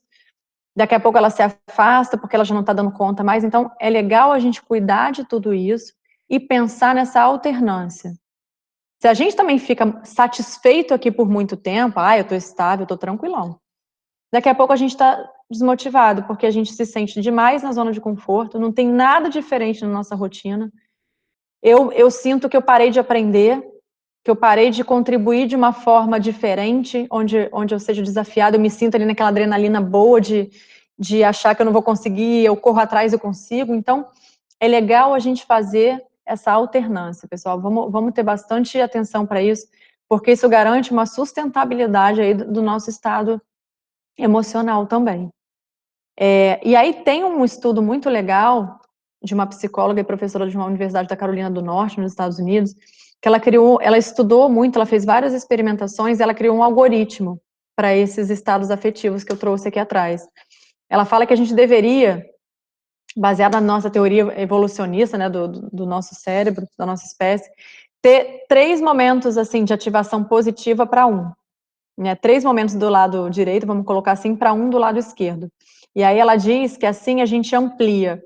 daqui a pouco ela se afasta porque ela já não está dando conta mais. Então, é legal a gente cuidar de tudo isso e pensar nessa alternância. Se a gente também fica satisfeito aqui por muito tempo, eu estou estável, estou tranquilão. Daqui a pouco a gente está desmotivado, porque a gente se sente demais na zona de conforto, não tem nada diferente na nossa rotina. Eu sinto que eu parei de aprender, que eu parei de contribuir de uma forma diferente, onde eu seja desafiada, eu me sinto ali naquela adrenalina boa de achar que eu não vou conseguir, eu corro atrás, eu consigo. Então, é legal a gente fazer essa alternância, pessoal. Vamos ter bastante atenção para isso, porque isso garante uma sustentabilidade aí do nosso estado emocional também. E aí tem um estudo muito legal de uma psicóloga e professora de uma universidade da Carolina do Norte, nos Estados Unidos, que ela estudou muito, ela fez várias experimentações, e ela criou um algoritmo para esses estados afetivos que eu trouxe aqui atrás. Ela fala que a gente deveria, baseada na nossa teoria evolucionista, né, do nosso cérebro, da nossa espécie, ter 3 momentos, assim, de ativação positiva para um. Né, 3 momentos do lado direito, vamos colocar assim, para um do lado esquerdo. E aí ela diz que assim a gente amplia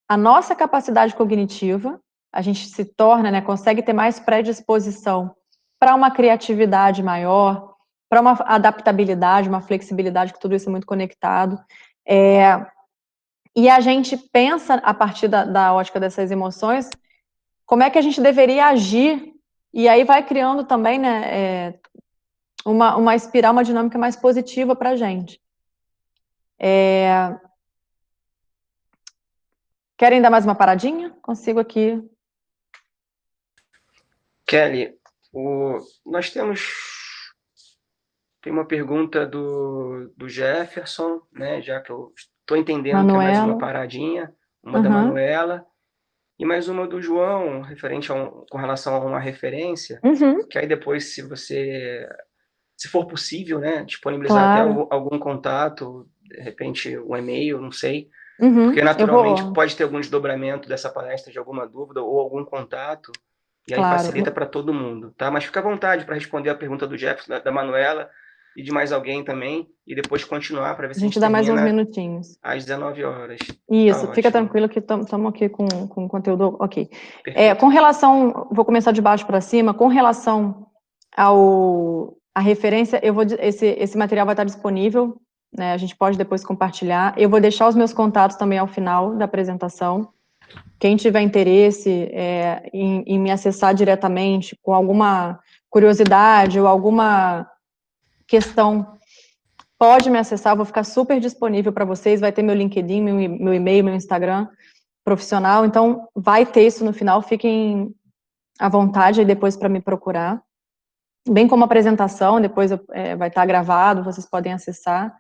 a nossa capacidade cognitiva, a gente se torna, né, consegue ter mais predisposição para uma criatividade maior, para uma adaptabilidade, uma flexibilidade, que tudo isso é muito conectado. E a gente pensa, a partir da ótica dessas emoções, como é que a gente deveria agir, e aí vai criando também, né, uma espiral, uma dinâmica mais positiva para a gente. Querem dar mais uma paradinha? Consigo aqui. Kelly, nós tem uma pergunta do Jefferson, né? Já que eu estou entendendo que é mais uma paradinha, uma da Manuela, e mais uma do João, referente com relação a uma referência, que aí depois, se for possível, né, disponibilizar até algum contato, de repente um e-mail, não sei, porque naturalmente pode ter algum desdobramento dessa palestra de alguma dúvida ou algum contato, e aí facilita para todo mundo, tá? Mas fica à vontade para responder a pergunta do Jefferson, da Manuela e de mais alguém também, e depois continuar para ver se a gente dá mais uns termina minutinhos. às 19 horas. Isso, Tá fica ótimo. tranquilo que estamos aqui com conteúdo ok. Com relação, vou começar de baixo para cima, com relação à referência, esse material vai estar disponível, né, a gente pode depois compartilhar. Eu vou deixar os meus contatos também ao final da apresentação. Quem tiver interesse em me acessar diretamente com alguma curiosidade ou alguma questão, pode me acessar, vou ficar super disponível para vocês, vai ter meu LinkedIn, meu e-mail, meu Instagram profissional, então vai ter isso no final, fiquem à vontade aí depois para me procurar, bem como apresentação, depois vai estar gravado, vocês podem acessar.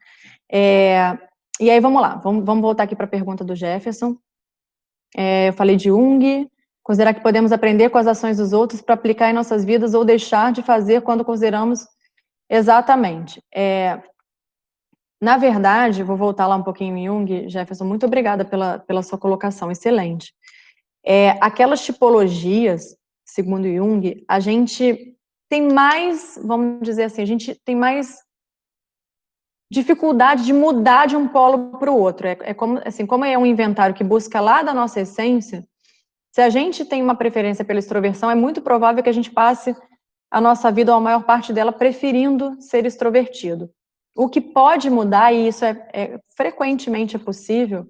E aí vamos lá, vamos voltar aqui para a pergunta do Jefferson. Eu falei de Jung, considerar que podemos aprender com as ações dos outros para aplicar em nossas vidas ou deixar de fazer quando consideramos exatamente. Na verdade, vou voltar lá um pouquinho em Jung, Jefferson, muito obrigada pela sua colocação, excelente. Aquelas tipologias, segundo Jung, a gente tem mais, vamos dizer assim, a gente tem mais dificuldade de mudar de um polo para o outro. Como é um inventário que busca lá da nossa essência, se a gente tem uma preferência pela extroversão, é muito provável que a gente passe a nossa vida, ou a maior parte dela, preferindo ser extrovertido. O que pode mudar, e isso frequentemente é possível,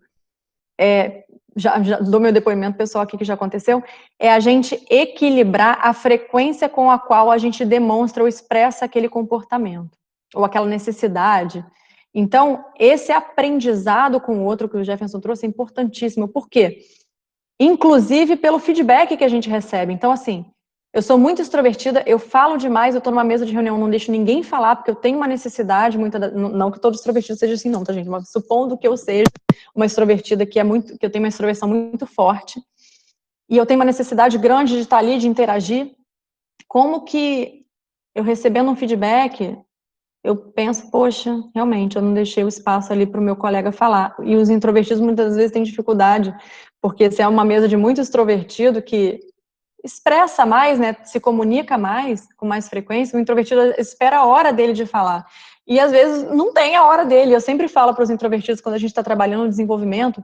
já dou meu depoimento pessoal aqui que já aconteceu, é a gente equilibrar a frequência com a qual a gente demonstra ou expressa aquele comportamento, ou aquela necessidade. Então, esse aprendizado com o outro que o Jefferson trouxe é importantíssimo. Por quê? Inclusive pelo feedback que a gente recebe. Então, assim, eu sou muito extrovertida, eu falo demais, eu tô numa mesa de reunião, não deixo ninguém falar, porque eu tenho uma necessidade, não que todo extrovertido seja assim não, tá, gente? Mas supondo que eu seja uma extrovertida que eu tenho uma extroversão muito forte, e eu tenho uma necessidade grande de estar ali, de interagir, como que eu recebendo um feedback, eu penso, poxa, realmente, eu não deixei o espaço ali para o meu colega falar. E os introvertidos muitas vezes têm dificuldade, porque se é uma mesa de muito extrovertido que expressa mais, né, se comunica mais, com mais frequência, o introvertido espera a hora dele de falar. E às vezes não tem a hora dele. Eu sempre falo para os introvertidos, quando a gente está trabalhando no desenvolvimento,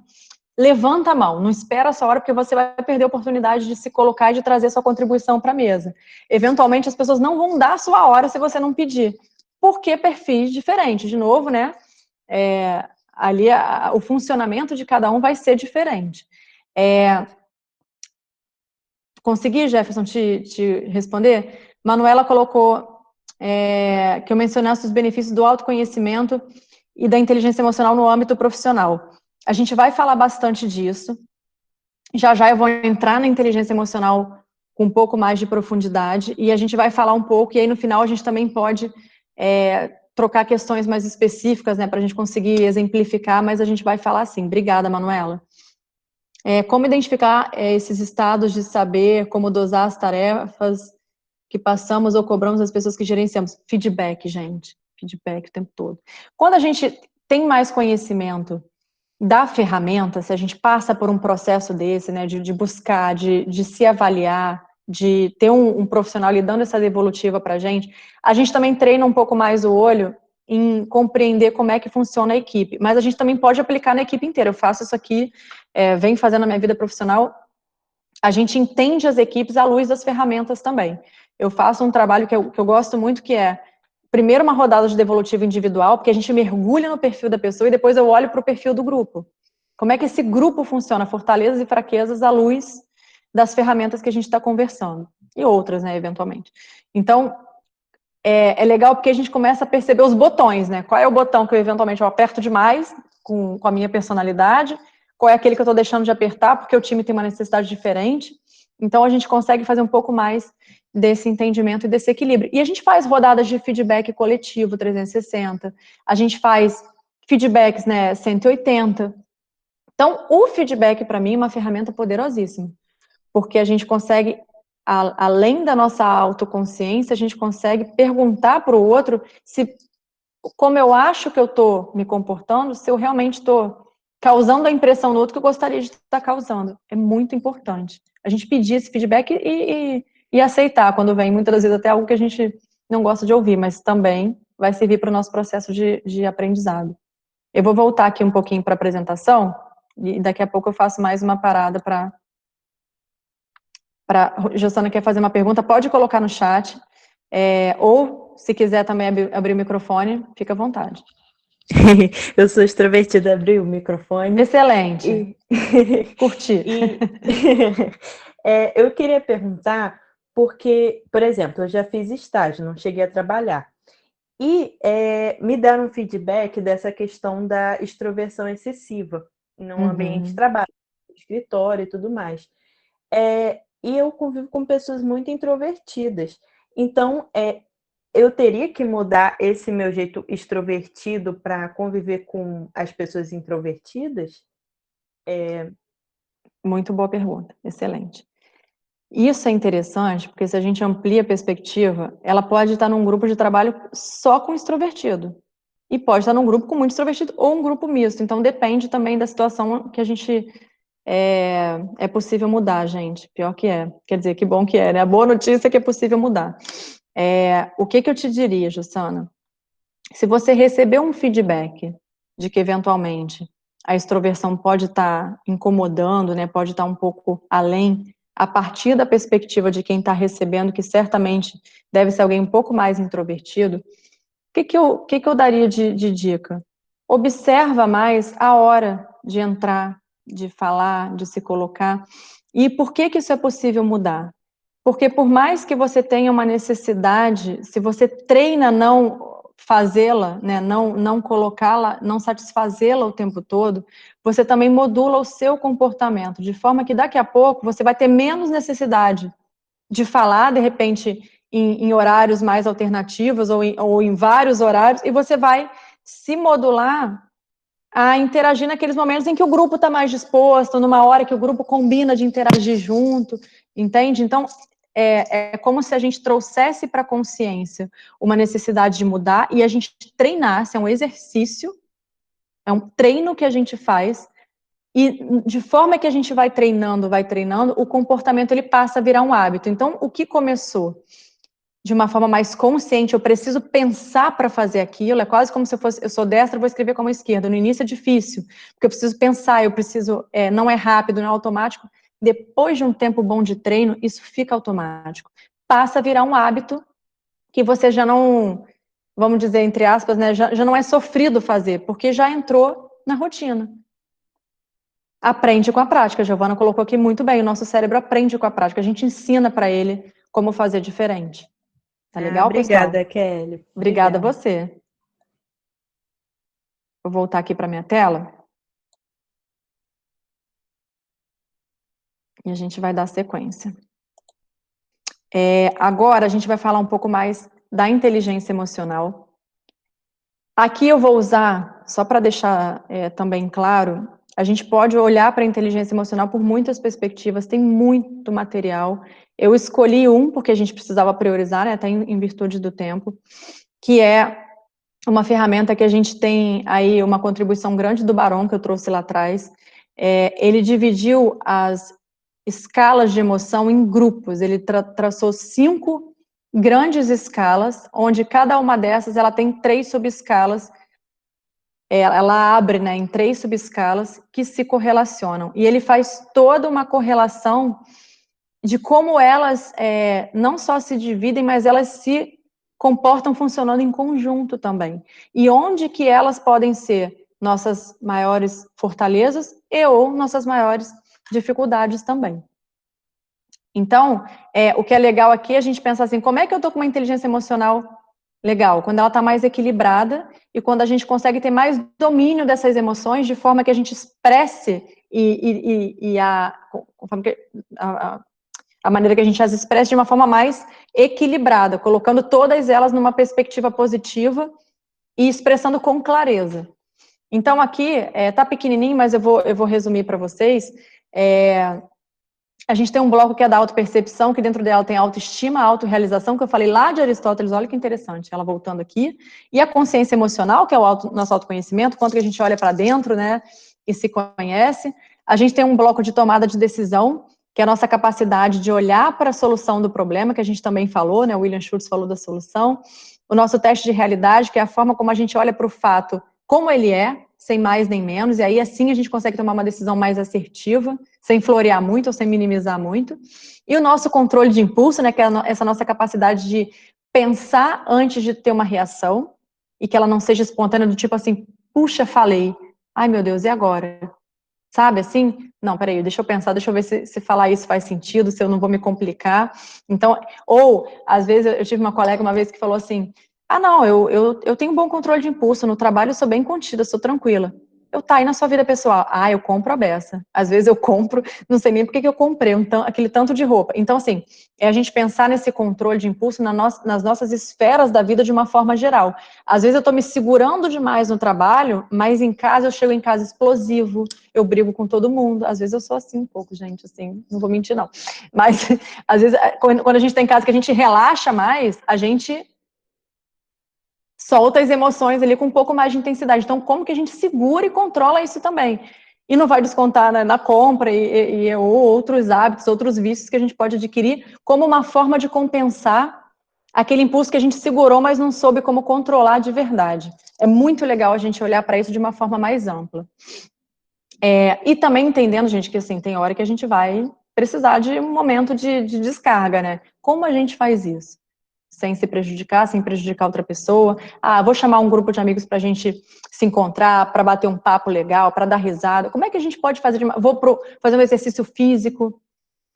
levanta a mão, não espera essa hora, porque você vai perder a oportunidade de se colocar e de trazer sua contribuição para a mesa. Eventualmente, as pessoas não vão dar a sua hora se você não pedir. Porque perfis diferentes, de novo, né? Ali o funcionamento de cada um vai ser diferente. Consegui, Jefferson, te responder? Manuela colocou que eu mencionasse os benefícios do autoconhecimento e da inteligência emocional no âmbito profissional. A gente vai falar bastante disso. Já eu vou entrar na inteligência emocional com um pouco mais de profundidade e a gente vai falar um pouco, e aí no final a gente também pode trocar questões mais específicas, né, para a gente conseguir exemplificar, mas a gente vai falar assim. Obrigada, Manuela. Como identificar esses estados de saber, como dosar as tarefas que passamos ou cobramos das pessoas que gerenciamos? Feedback, gente. Feedback o tempo todo. Quando a gente tem mais conhecimento da ferramenta, se a gente passa por um processo desse, né, de buscar, de se avaliar, de ter um profissional lhe dando essa devolutiva para a gente também treina um pouco mais o olho em compreender como é que funciona a equipe, mas a gente também pode aplicar na equipe inteira. Eu faço isso aqui, venho fazendo na minha vida profissional, a gente entende as equipes à luz das ferramentas também. Eu faço um trabalho que eu gosto muito, que é, primeiro uma rodada de devolutiva individual, porque a gente mergulha no perfil da pessoa e depois eu olho para o perfil do grupo. Como é que esse grupo funciona, fortalezas e fraquezas à luz das ferramentas que a gente está conversando. E outras, né, eventualmente. Então, é legal porque a gente começa a perceber os botões, né? Qual é o botão que eu eventualmente eu aperto demais com a minha personalidade, qual é aquele que eu estou deixando de apertar porque o time tem uma necessidade diferente. Então, a gente consegue fazer um pouco mais desse entendimento e desse equilíbrio. E a gente faz rodadas de feedback coletivo 360, a gente faz feedbacks, né, 180. Então, o feedback, para mim, é uma ferramenta poderosíssima, porque a gente consegue, além da nossa autoconsciência, a gente consegue perguntar para o outro se, como eu acho que eu estou me comportando, se eu realmente estou causando a impressão no outro que eu gostaria de estar causando. É muito importante. A gente pedir esse feedback e aceitar quando vem, muitas das vezes até algo que a gente não gosta de ouvir, mas também vai servir para o nosso processo de aprendizado. Eu vou voltar aqui um pouquinho para a apresentação, e daqui a pouco eu faço mais uma parada para... Jossana quer fazer uma pergunta, pode colocar no chat, ou se quiser também abrir o microfone, fica à vontade. Eu sou extrovertida, abri o microfone. Excelente. Curti. Eu queria perguntar, porque, por exemplo, eu já fiz estágio, não cheguei a trabalhar. E me deram um feedback dessa questão da extroversão excessiva no ambiente de trabalho, no escritório e tudo mais. E eu convivo com pessoas muito introvertidas. Então, eu teria que mudar esse meu jeito extrovertido para conviver com as pessoas introvertidas? Muito boa pergunta, excelente. Isso é interessante, porque se a gente amplia a perspectiva, ela pode estar num grupo de trabalho só com extrovertido, e pode estar num grupo com muito extrovertido, ou um grupo misto, então depende também da situação que a gente é possível mudar, gente, pior que é, quer dizer, que bom que é, né? A boa notícia é que é possível mudar. O que eu te diria, Jussana? Se você receber um feedback de que, eventualmente, a extroversão pode estar incomodando, né, pode estar um pouco além, a partir da perspectiva de quem está recebendo, que certamente deve ser alguém um pouco mais introvertido, o que eu daria de dica? Observa mais a hora de entrar, de falar, de se colocar. E por que isso é possível mudar? Porque por mais que você tenha uma necessidade, se você treina não fazê-la, né, não colocá-la, não satisfazê-la o tempo todo, você também modula o seu comportamento, de forma que daqui a pouco você vai ter menos necessidade de falar, de repente, em horários mais alternativos ou em vários horários, e você vai se modular a interagir naqueles momentos em que o grupo está mais disposto, numa hora que o grupo combina de interagir junto, entende? Então, é como se a gente trouxesse para a consciência uma necessidade de mudar e a gente treinasse, é um exercício, é um treino que a gente faz, e de forma que a gente vai treinando, o comportamento ele passa a virar um hábito. Então, o que começou de uma forma mais consciente, eu preciso pensar para fazer aquilo, é quase como se eu sou destra, vou escrever com a mão esquerda. No início é difícil, porque eu preciso pensar, não é rápido, não é automático. Depois de um tempo bom de treino, isso fica automático. Passa a virar um hábito que você já não, vamos dizer, entre aspas, né, já não é sofrido fazer, porque já entrou na rotina. Aprende com a prática, a Giovana colocou aqui muito bem, o nosso cérebro aprende com a prática, a gente ensina para ele como fazer diferente. Tá legal, obrigada, pessoal? Kelly. Obrigada a você. Vou voltar aqui para minha tela. E a gente vai dar sequência. Agora a gente vai falar um pouco mais da inteligência emocional. Aqui eu vou usar, só para deixar também claro, a gente pode olhar para a inteligência emocional por muitas perspectivas, tem muito material. Eu escolhi um, porque a gente precisava priorizar, né, até em virtude do tempo, que é uma ferramenta que a gente tem aí, uma contribuição grande do Barón, que eu trouxe lá atrás. Ele dividiu as escalas de emoção em grupos, ele traçou 5 grandes escalas, onde cada uma dessas ela tem 3 subescalas, ela abre, né, em 3 subescalas que se correlacionam, e ele faz toda uma correlação de como elas não só se dividem, mas elas se comportam funcionando em conjunto também. E onde que elas podem ser nossas maiores fortalezas ou nossas maiores dificuldades também. Então, o que é legal aqui, a gente pensa assim, como é que eu estou com uma inteligência emocional Legal, quando ela está mais equilibrada e quando a gente consegue ter mais domínio dessas emoções de forma que a gente expresse a maneira que a gente as expressa de uma forma mais equilibrada, colocando todas elas numa perspectiva positiva e expressando com clareza. Então, aqui, tá pequenininho, mas eu vou resumir para vocês. A gente tem um bloco que é da autopercepção, que dentro dela tem a autoestima, a autorrealização, que eu falei lá de Aristóteles, olha que interessante, ela voltando aqui. E a consciência emocional, que é o nosso autoconhecimento, quanto que a gente olha para dentro, né, e se conhece. A gente tem um bloco de tomada de decisão, que é a nossa capacidade de olhar para a solução do problema, que a gente também falou, né, o William Schultz falou da solução. O nosso teste de realidade, que é a forma como a gente olha para o fato como ele é, sem mais nem menos, e aí assim a gente consegue tomar uma decisão mais assertiva, sem florear muito ou sem minimizar muito. E o nosso controle de impulso, né, que é essa nossa capacidade de pensar antes de ter uma reação, e que ela não seja espontânea, do tipo assim, puxa, falei, ai meu Deus, e agora? Sabe, assim, não, peraí, deixa eu pensar, deixa eu ver se falar isso faz sentido, se eu não vou me complicar. Então, ou, às vezes, eu tive uma colega uma vez que falou assim, não, eu tenho um bom controle de impulso, no trabalho eu sou bem contida, sou tranquila. E na sua vida pessoal? Eu compro a beça. Às vezes eu compro, não sei nem por que eu comprei aquele tanto de roupa. Então, assim, é a gente pensar nesse controle de impulso nas nossas esferas da vida de uma forma geral. Às vezes eu tô me segurando demais no trabalho, mas em casa eu chego em casa explosivo, eu brigo com todo mundo. Às vezes eu sou assim um pouco, gente, assim, não vou mentir não. Mas, às vezes, quando a gente tá em casa que a gente relaxa mais, a gente solta as emoções ali com um pouco mais de intensidade. Então, como que a gente segura e controla isso também? E não vai descontar na compra ou outros hábitos, outros vícios que a gente pode adquirir como uma forma de compensar aquele impulso que a gente segurou, mas não soube como controlar de verdade. É muito legal a gente olhar para isso de uma forma mais ampla. E também entendendo, gente, que assim, tem hora que a gente vai precisar de um momento de descarga, né? Como a gente faz isso? Sem se prejudicar, sem prejudicar outra pessoa. Vou chamar um grupo de amigos para a gente se encontrar, para bater um papo legal, para dar risada. Como é que a gente pode fazer? Vou fazer um exercício físico.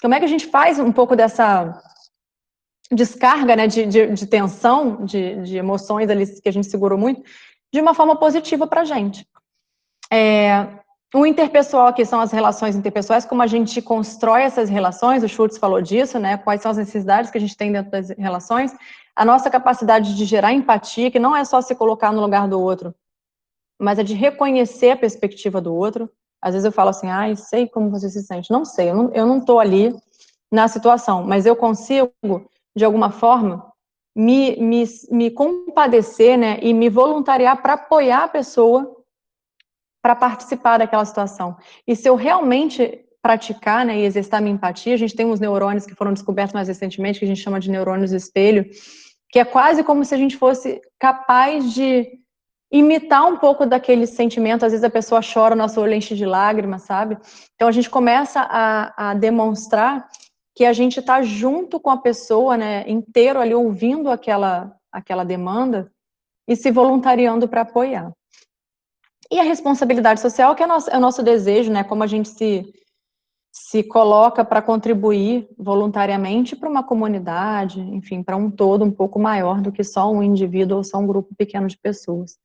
Como é que a gente faz um pouco dessa descarga, né, de tensão, de emoções ali que a gente segurou muito, de uma forma positiva para a gente? O interpessoal aqui são as relações interpessoais, como a gente constrói essas relações, o Schultz falou disso, né? Quais são as necessidades que a gente tem dentro das relações, a nossa capacidade de gerar empatia, que não é só se colocar no lugar do outro, mas é de reconhecer a perspectiva do outro. Às vezes eu falo assim, sei como você se sente. Não sei, eu não estou ali na situação, mas eu consigo, de alguma forma, me compadecer, né? E me voluntariar para apoiar a pessoa para participar daquela situação. E se eu realmente praticar, né, e exercitar minha empatia, a gente tem uns neurônios que foram descobertos mais recentemente, que a gente chama de neurônios espelho, que é quase como se a gente fosse capaz de imitar um pouco daquele sentimento. Às vezes a pessoa chora, o nosso olho enche de lágrimas, sabe? Então a gente começa a demonstrar que a gente está junto com a pessoa, né, inteiro ali, ouvindo aquela demanda e se voluntariando para apoiar. E a responsabilidade social, que é o nosso desejo, né? Como a gente se coloca para contribuir voluntariamente para uma comunidade, enfim, para um todo um pouco maior do que só um indivíduo ou só um grupo pequeno de pessoas.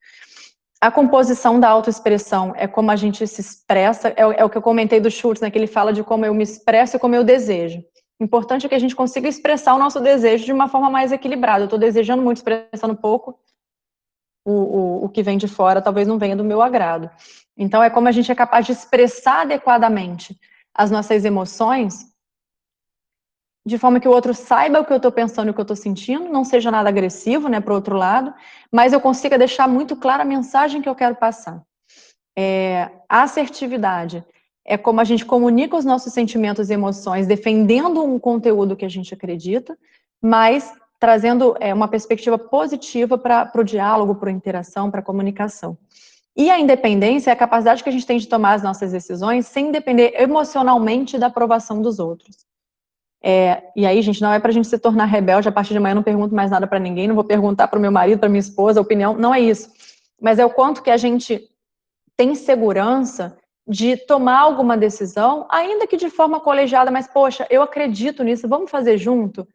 A composição da autoexpressão é como a gente se expressa, é o que eu comentei do Schultz, né? Que ele fala de como eu me expresso e como eu desejo. Importante é que a gente consiga expressar o nosso desejo de uma forma mais equilibrada. Eu estou desejando muito, expressando pouco. O que vem de fora talvez não venha do meu agrado. Então, é como a gente é capaz de expressar adequadamente as nossas emoções, de forma que o outro saiba o que eu estou pensando e o que eu estou sentindo, não seja nada agressivo, né, para o outro lado, mas eu consiga deixar muito clara a mensagem que eu quero passar. A assertividade é como a gente comunica os nossos sentimentos e emoções, defendendo um conteúdo que a gente acredita, mas trazendo uma perspectiva positiva para o diálogo, para a interação, para a comunicação. E a independência é a capacidade que a gente tem de tomar as nossas decisões sem depender emocionalmente da aprovação dos outros. E aí, gente, não é para a gente se tornar rebelde, a partir de amanhã eu não pergunto mais nada para ninguém, não vou perguntar para o meu marido, para minha esposa, a opinião, não é isso. Mas é o quanto que a gente tem segurança de tomar alguma decisão, ainda que de forma colegiada, mas, poxa, eu acredito nisso, vamos fazer junto?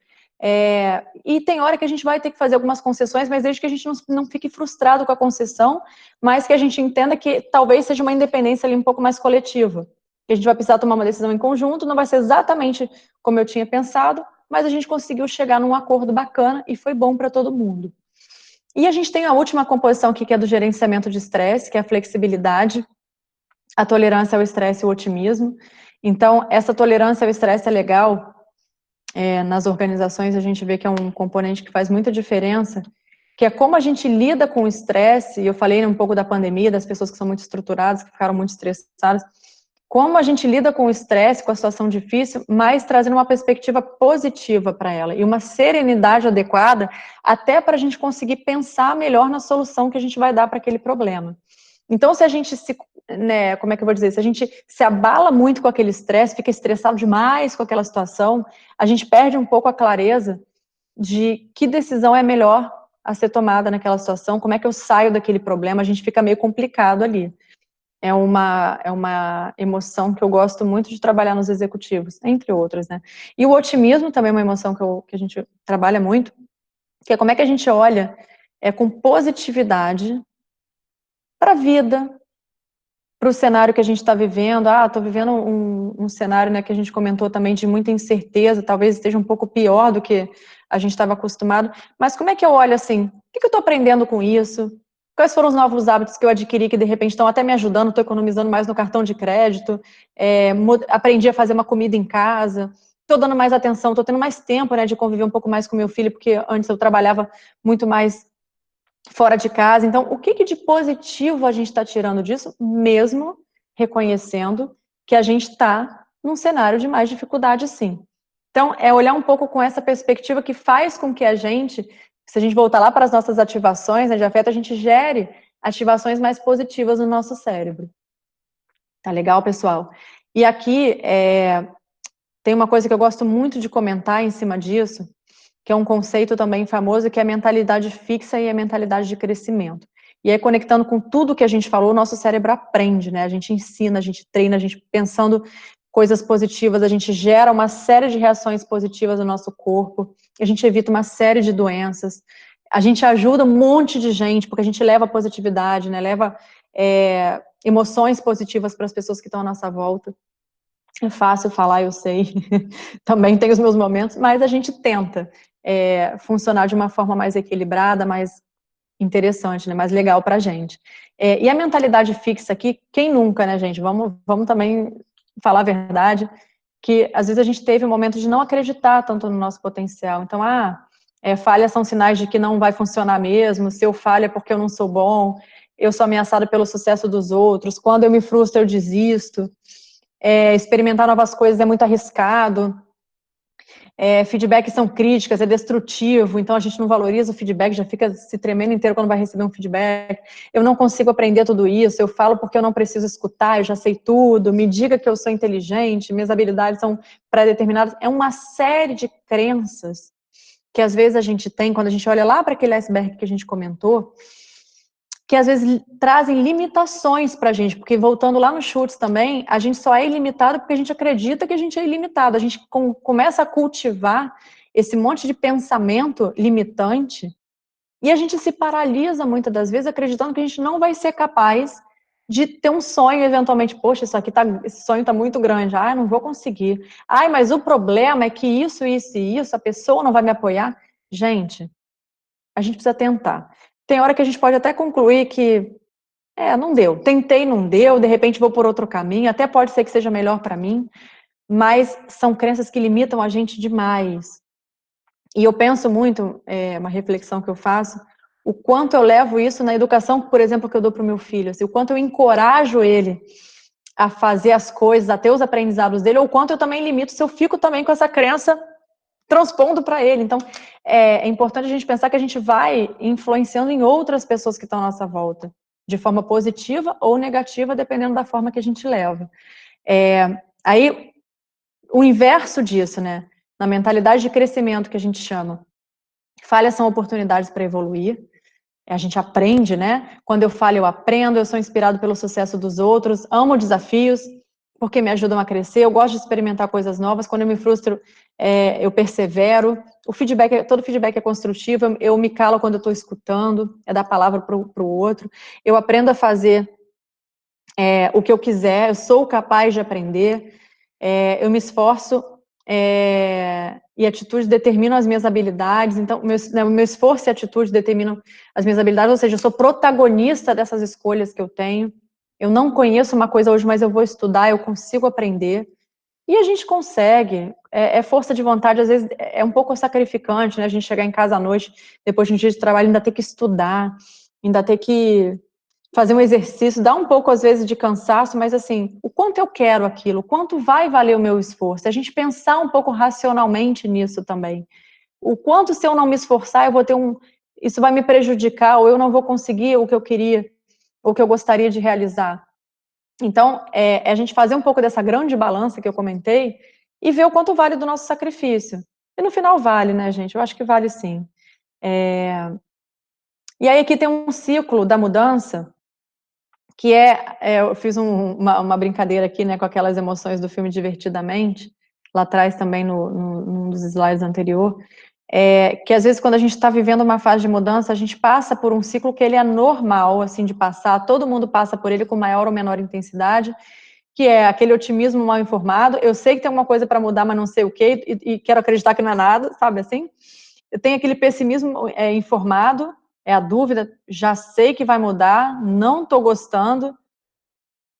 E tem hora que a gente vai ter que fazer algumas concessões, mas desde que a gente não fique frustrado com a concessão, mas que a gente entenda que talvez seja uma independência ali um pouco mais coletiva. Que a gente vai precisar tomar uma decisão em conjunto, não vai ser exatamente como eu tinha pensado, mas a gente conseguiu chegar num acordo bacana e foi bom para todo mundo. E a gente tem a última composição aqui, que é do gerenciamento de estresse, que é a flexibilidade, a tolerância ao estresse e o otimismo. Então, essa tolerância ao estresse é legal. Nas organizações a gente vê que é um componente que faz muita diferença, que é como a gente lida com o estresse, e eu falei um pouco da pandemia, das pessoas que são muito estruturadas, que ficaram muito estressadas, como a gente lida com o estresse, com a situação difícil, mas trazendo uma perspectiva positiva para ela, e uma serenidade adequada, até para a gente conseguir pensar melhor na solução que a gente vai dar para aquele problema. Então, se a gente como é que eu vou dizer? Se a gente se abala muito com aquele estresse, fica estressado demais com aquela situação, a gente perde um pouco a clareza de que decisão é melhor a ser tomada naquela situação, como é que eu saio daquele problema, a gente fica meio complicado ali. É uma emoção que eu gosto muito de trabalhar nos executivos, entre outras, né? E o otimismo também é uma emoção que a gente trabalha muito, que é como é que a gente olha com positividade para a vida, para o cenário que a gente está vivendo. Estou vivendo um cenário, né, que a gente comentou também de muita incerteza, talvez esteja um pouco pior do que a gente estava acostumado, mas como é que eu olho assim? O que eu estou aprendendo com isso? Quais foram os novos hábitos que eu adquiri que de repente estão até me ajudando, estou economizando mais no cartão de crédito, aprendi a fazer uma comida em casa, estou dando mais atenção, estou tendo mais tempo, né, de conviver um pouco mais com meu filho, porque antes eu trabalhava muito mais fora de casa. Então, o que de positivo a gente está tirando disso, mesmo reconhecendo que a gente está num cenário de mais dificuldade, sim. Então, é olhar um pouco com essa perspectiva que faz com que a gente, se a gente voltar lá para as nossas ativações, né, de afeto, a gente gere ativações mais positivas no nosso cérebro. Tá legal, pessoal? E aqui, tem uma coisa que eu gosto muito de comentar em cima disso, que é um conceito também famoso, que é a mentalidade fixa e a mentalidade de crescimento. E aí, conectando com tudo que a gente falou, o nosso cérebro aprende, né? A gente ensina, a gente treina, a gente pensando coisas positivas, a gente gera uma série de reações positivas no nosso corpo, a gente evita uma série de doenças, a gente ajuda um monte de gente, porque a gente leva positividade, né? Leva emoções positivas para as pessoas que estão à nossa volta. É fácil falar, eu sei, também tem os meus momentos, mas a gente tenta funcionar de uma forma mais equilibrada, mais interessante, né, mais legal pra gente. E a mentalidade fixa aqui, quem nunca, né, gente? Vamos também falar a verdade, que às vezes a gente teve um momento de não acreditar tanto no nosso potencial. Então, falhas são sinais de que não vai funcionar mesmo, se eu falho é porque eu não sou bom, eu sou ameaçada pelo sucesso dos outros, quando eu me frustro eu desisto. Experimentar novas coisas é muito arriscado, feedback são críticas, é destrutivo, então a gente não valoriza o feedback, já fica se tremendo inteiro quando vai receber um feedback. Eu não consigo aprender tudo isso, eu falo porque eu não preciso escutar, eu já sei tudo, me diga que eu sou inteligente, minhas habilidades são pré-determinadas. É uma série de crenças que às vezes a gente tem, quando a gente olha lá para aquele iceberg que a gente comentou, que às vezes trazem limitações para a gente, porque voltando lá no Schultz também, a gente só é ilimitado porque a gente acredita que a gente é ilimitado, a gente começa a cultivar esse monte de pensamento limitante e a gente se paralisa muitas das vezes acreditando que a gente não vai ser capaz de ter um sonho eventualmente. Poxa, esse sonho está muito grande, eu não vou conseguir. Mas o problema é que isso, isso e isso, a pessoa não vai me apoiar. Gente, a gente precisa tentar. Tem hora que a gente pode até concluir que não deu, tentei, não deu, de repente vou por outro caminho, até pode ser que seja melhor para mim, mas são crenças que limitam a gente demais. E eu penso muito, uma reflexão que eu faço, o quanto eu levo isso na educação, por exemplo, que eu dou para o meu filho, assim, o quanto eu encorajo ele a fazer as coisas, a ter os aprendizados dele, ou o quanto eu também limito, se eu fico também com essa crença transpondo para ele. Então, é importante a gente pensar que a gente vai influenciando em outras pessoas que estão à nossa volta, de forma positiva ou negativa, dependendo da forma que a gente leva. Aí, o inverso disso, né? Na mentalidade de crescimento que a gente chama, falhas são oportunidades para evoluir, a gente aprende, né? Quando eu falho, eu aprendo, eu sou inspirado pelo sucesso dos outros, amo desafios. porque me ajudam a crescer. Eu gosto de experimentar coisas novas. Quando eu me frustro, eu persevero. Todo feedback é construtivo. Eu me calo quando eu estou escutando, é dar palavra para o outro. Eu aprendo a fazer o que eu quiser, eu sou capaz de aprender, eu me esforço, e atitudes determinam as minhas habilidades. Então, o meu esforço e atitude determinam as minhas habilidades, ou seja, eu sou protagonista dessas escolhas que eu tenho. Eu não conheço uma coisa hoje, mas eu vou estudar, eu consigo aprender. E a gente consegue, força de vontade, às vezes é um pouco sacrificante, né? A gente chegar em casa à noite, depois de um dia de trabalho, ainda ter que estudar, ainda ter que fazer um exercício, dá um pouco, às vezes, de cansaço, mas assim, o quanto eu quero aquilo, o quanto vai valer o meu esforço, a gente pensar um pouco racionalmente nisso também. O quanto, se eu não me esforçar, eu vou ter isso vai me prejudicar, ou eu não vou conseguir o que eu queria, ou o que eu gostaria de realizar. Então, a gente fazer um pouco dessa grande balança que eu comentei, e ver o quanto vale do nosso sacrifício. E no final vale, né, gente? Eu acho que vale sim. E aí aqui tem um ciclo da mudança, que eu fiz uma brincadeira aqui, né, com aquelas emoções do filme Divertidamente, lá atrás também num dos slides anterior, que às vezes quando a gente está vivendo uma fase de mudança, a gente passa por um ciclo que ele é normal, assim, de passar, todo mundo passa por ele com maior ou menor intensidade, que é aquele otimismo mal informado, eu sei que tem uma coisa para mudar, mas não sei o quê, e quero acreditar que não é nada, sabe assim? Eu tenho aquele pessimismo informado, é a dúvida, já sei que vai mudar, não estou gostando,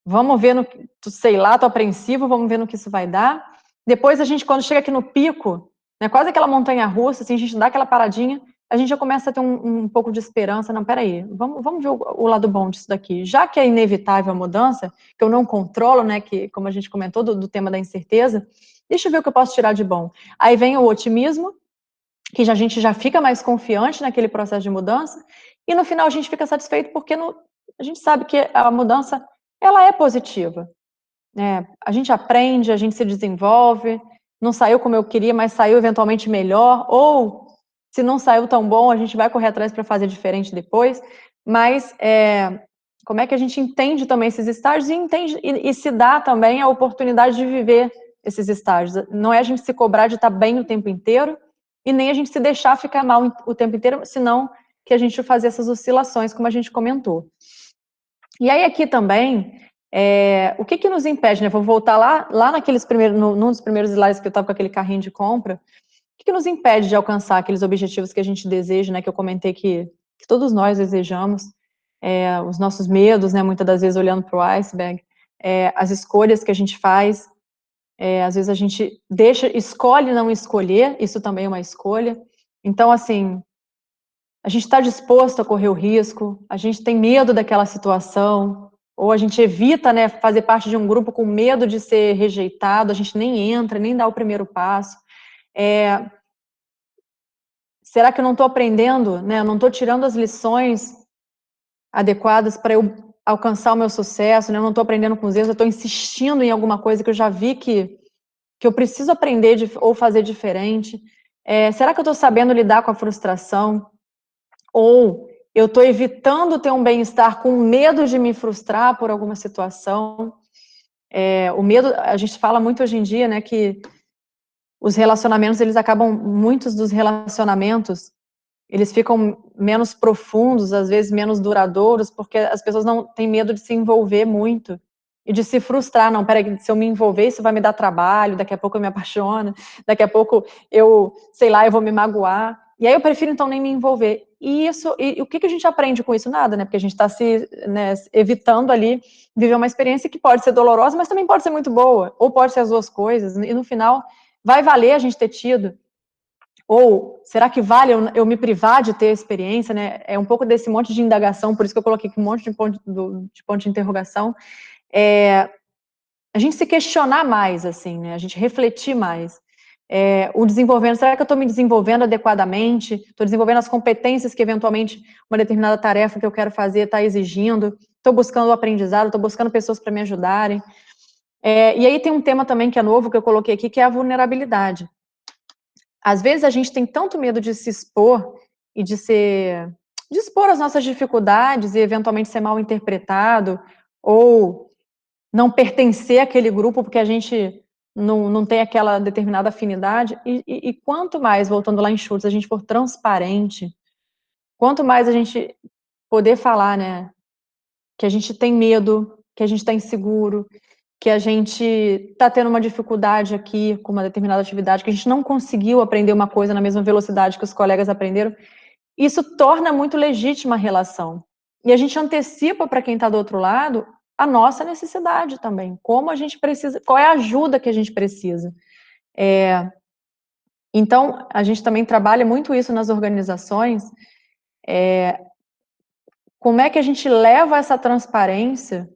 vamos ver sei lá, estou apreensivo, vamos ver no que isso vai dar. Depois a gente, quando chega aqui no pico, né, quase aquela montanha-russa, assim, a gente dá aquela paradinha, a gente já começa a ter um pouco de esperança. Não, peraí, vamos ver o lado bom disso daqui. Já que é inevitável a mudança, que eu não controlo, né, que, como a gente comentou, do tema da incerteza, deixa eu ver o que eu posso tirar de bom. Aí vem o otimismo, que a gente já fica mais confiante naquele processo de mudança, e no final a gente fica satisfeito porque a gente sabe que a mudança, ela é positiva, né? A gente aprende, a gente se desenvolve, não saiu como eu queria, mas saiu eventualmente melhor, ou se não saiu tão bom, a gente vai correr atrás para fazer diferente depois, mas como é que a gente entende também esses estágios e se dá também a oportunidade de viver esses estágios. Não é a gente se cobrar de estar bem o tempo inteiro, e nem a gente se deixar ficar mal o tempo inteiro, senão que a gente fazer essas oscilações, como a gente comentou. E aí aqui também, o que nos impede, né? Vou voltar lá naqueles num dos primeiros slides que eu estava com aquele carrinho de compra. O que nos impede de alcançar aqueles objetivos que a gente deseja, né? Que eu comentei que todos nós desejamos, os nossos medos, né? Muitas das vezes olhando para o iceberg, as escolhas que a gente faz, às vezes a gente escolhe não escolher, isso também é uma escolha. Então, assim, a gente está disposto a correr o risco, a gente tem medo daquela situação, ou a gente evita, né, fazer parte de um grupo com medo de ser rejeitado, a gente nem entra, nem dá o primeiro passo. Será que eu não estou aprendendo, né, eu não estou tirando as lições adequadas para eu alcançar o meu sucesso, né, eu não estou aprendendo com os erros, eu estou insistindo em alguma coisa que eu já vi que eu preciso aprender ou fazer diferente? Será que eu estou sabendo lidar com a frustração? Ou eu estou evitando ter um bem-estar com medo de me frustrar por alguma situação? O medo, a gente fala muito hoje em dia, né, que os relacionamentos, muitos dos relacionamentos, eles ficam menos profundos, às vezes menos duradouros, porque as pessoas não têm medo de se envolver muito e de se frustrar. Não, peraí, se eu me envolver, isso vai me dar trabalho, daqui a pouco eu me apaixono, daqui a pouco eu vou me magoar. E aí eu prefiro, então, nem me envolver. E o que a gente aprende com isso? Nada, né? Porque a gente está evitando ali viver uma experiência que pode ser dolorosa, mas também pode ser muito boa, ou pode ser as duas coisas, e no final vai valer a gente ter tido. Ou será que vale eu me privar de ter a experiência, né? É um pouco desse monte de indagação, por isso que eu coloquei aqui um monte de ponto de interrogação. A gente se questionar mais, assim, né? A gente refletir mais. O desenvolvendo, será que eu estou me desenvolvendo adequadamente? Estou desenvolvendo as competências que, eventualmente, uma determinada tarefa que eu quero fazer está exigindo? Estou buscando o aprendizado, estou buscando pessoas para me ajudarem. E aí tem um tema também que é novo, que eu coloquei aqui, que é a vulnerabilidade. Às vezes a gente tem tanto medo de se expor e de expor as nossas dificuldades e eventualmente ser mal interpretado, ou não pertencer àquele grupo porque a gente não tem aquela determinada afinidade. E quanto mais, voltando lá em Schultz, a gente for transparente, quanto mais a gente poder falar, né, que a gente tem medo, que a gente está inseguro, que a gente está tendo uma dificuldade aqui com uma determinada atividade, que a gente não conseguiu aprender uma coisa na mesma velocidade que os colegas aprenderam, isso torna muito legítima a relação. E a gente antecipa para quem está do outro lado a nossa necessidade também, como a gente precisa, qual é a ajuda que a gente precisa. Então, a gente também trabalha muito isso nas organizações, como é que a gente leva essa transparência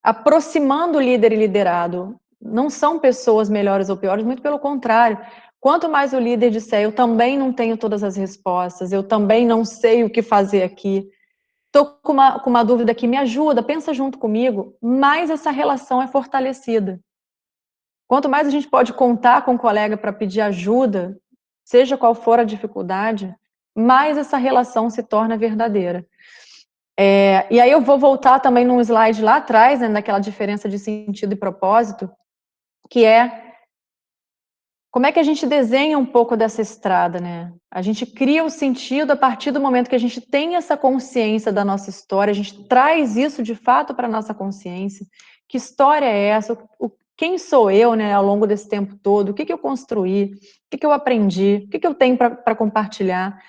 aproximando o líder e liderado. Não são pessoas melhores ou piores, muito pelo contrário. Quanto mais o líder disser, eu também não tenho todas as respostas, eu também não sei o que fazer aqui, estou com uma dúvida aqui, me ajuda, pensa junto comigo, mais essa relação é fortalecida. Quanto mais a gente pode contar com o colega para pedir ajuda, seja qual for a dificuldade, mais essa relação se torna verdadeira. E aí eu vou voltar também num slide lá atrás, né, naquela diferença de sentido e propósito, que é como é que a gente desenha um pouco dessa estrada, né? A gente cria o sentido a partir do momento que a gente tem essa consciência da nossa história, a gente traz isso de fato para a nossa consciência. Que história é essa? Quem sou eu, né, ao longo desse tempo todo? O que eu construí? O que eu aprendi? O que eu tenho para compartilhar?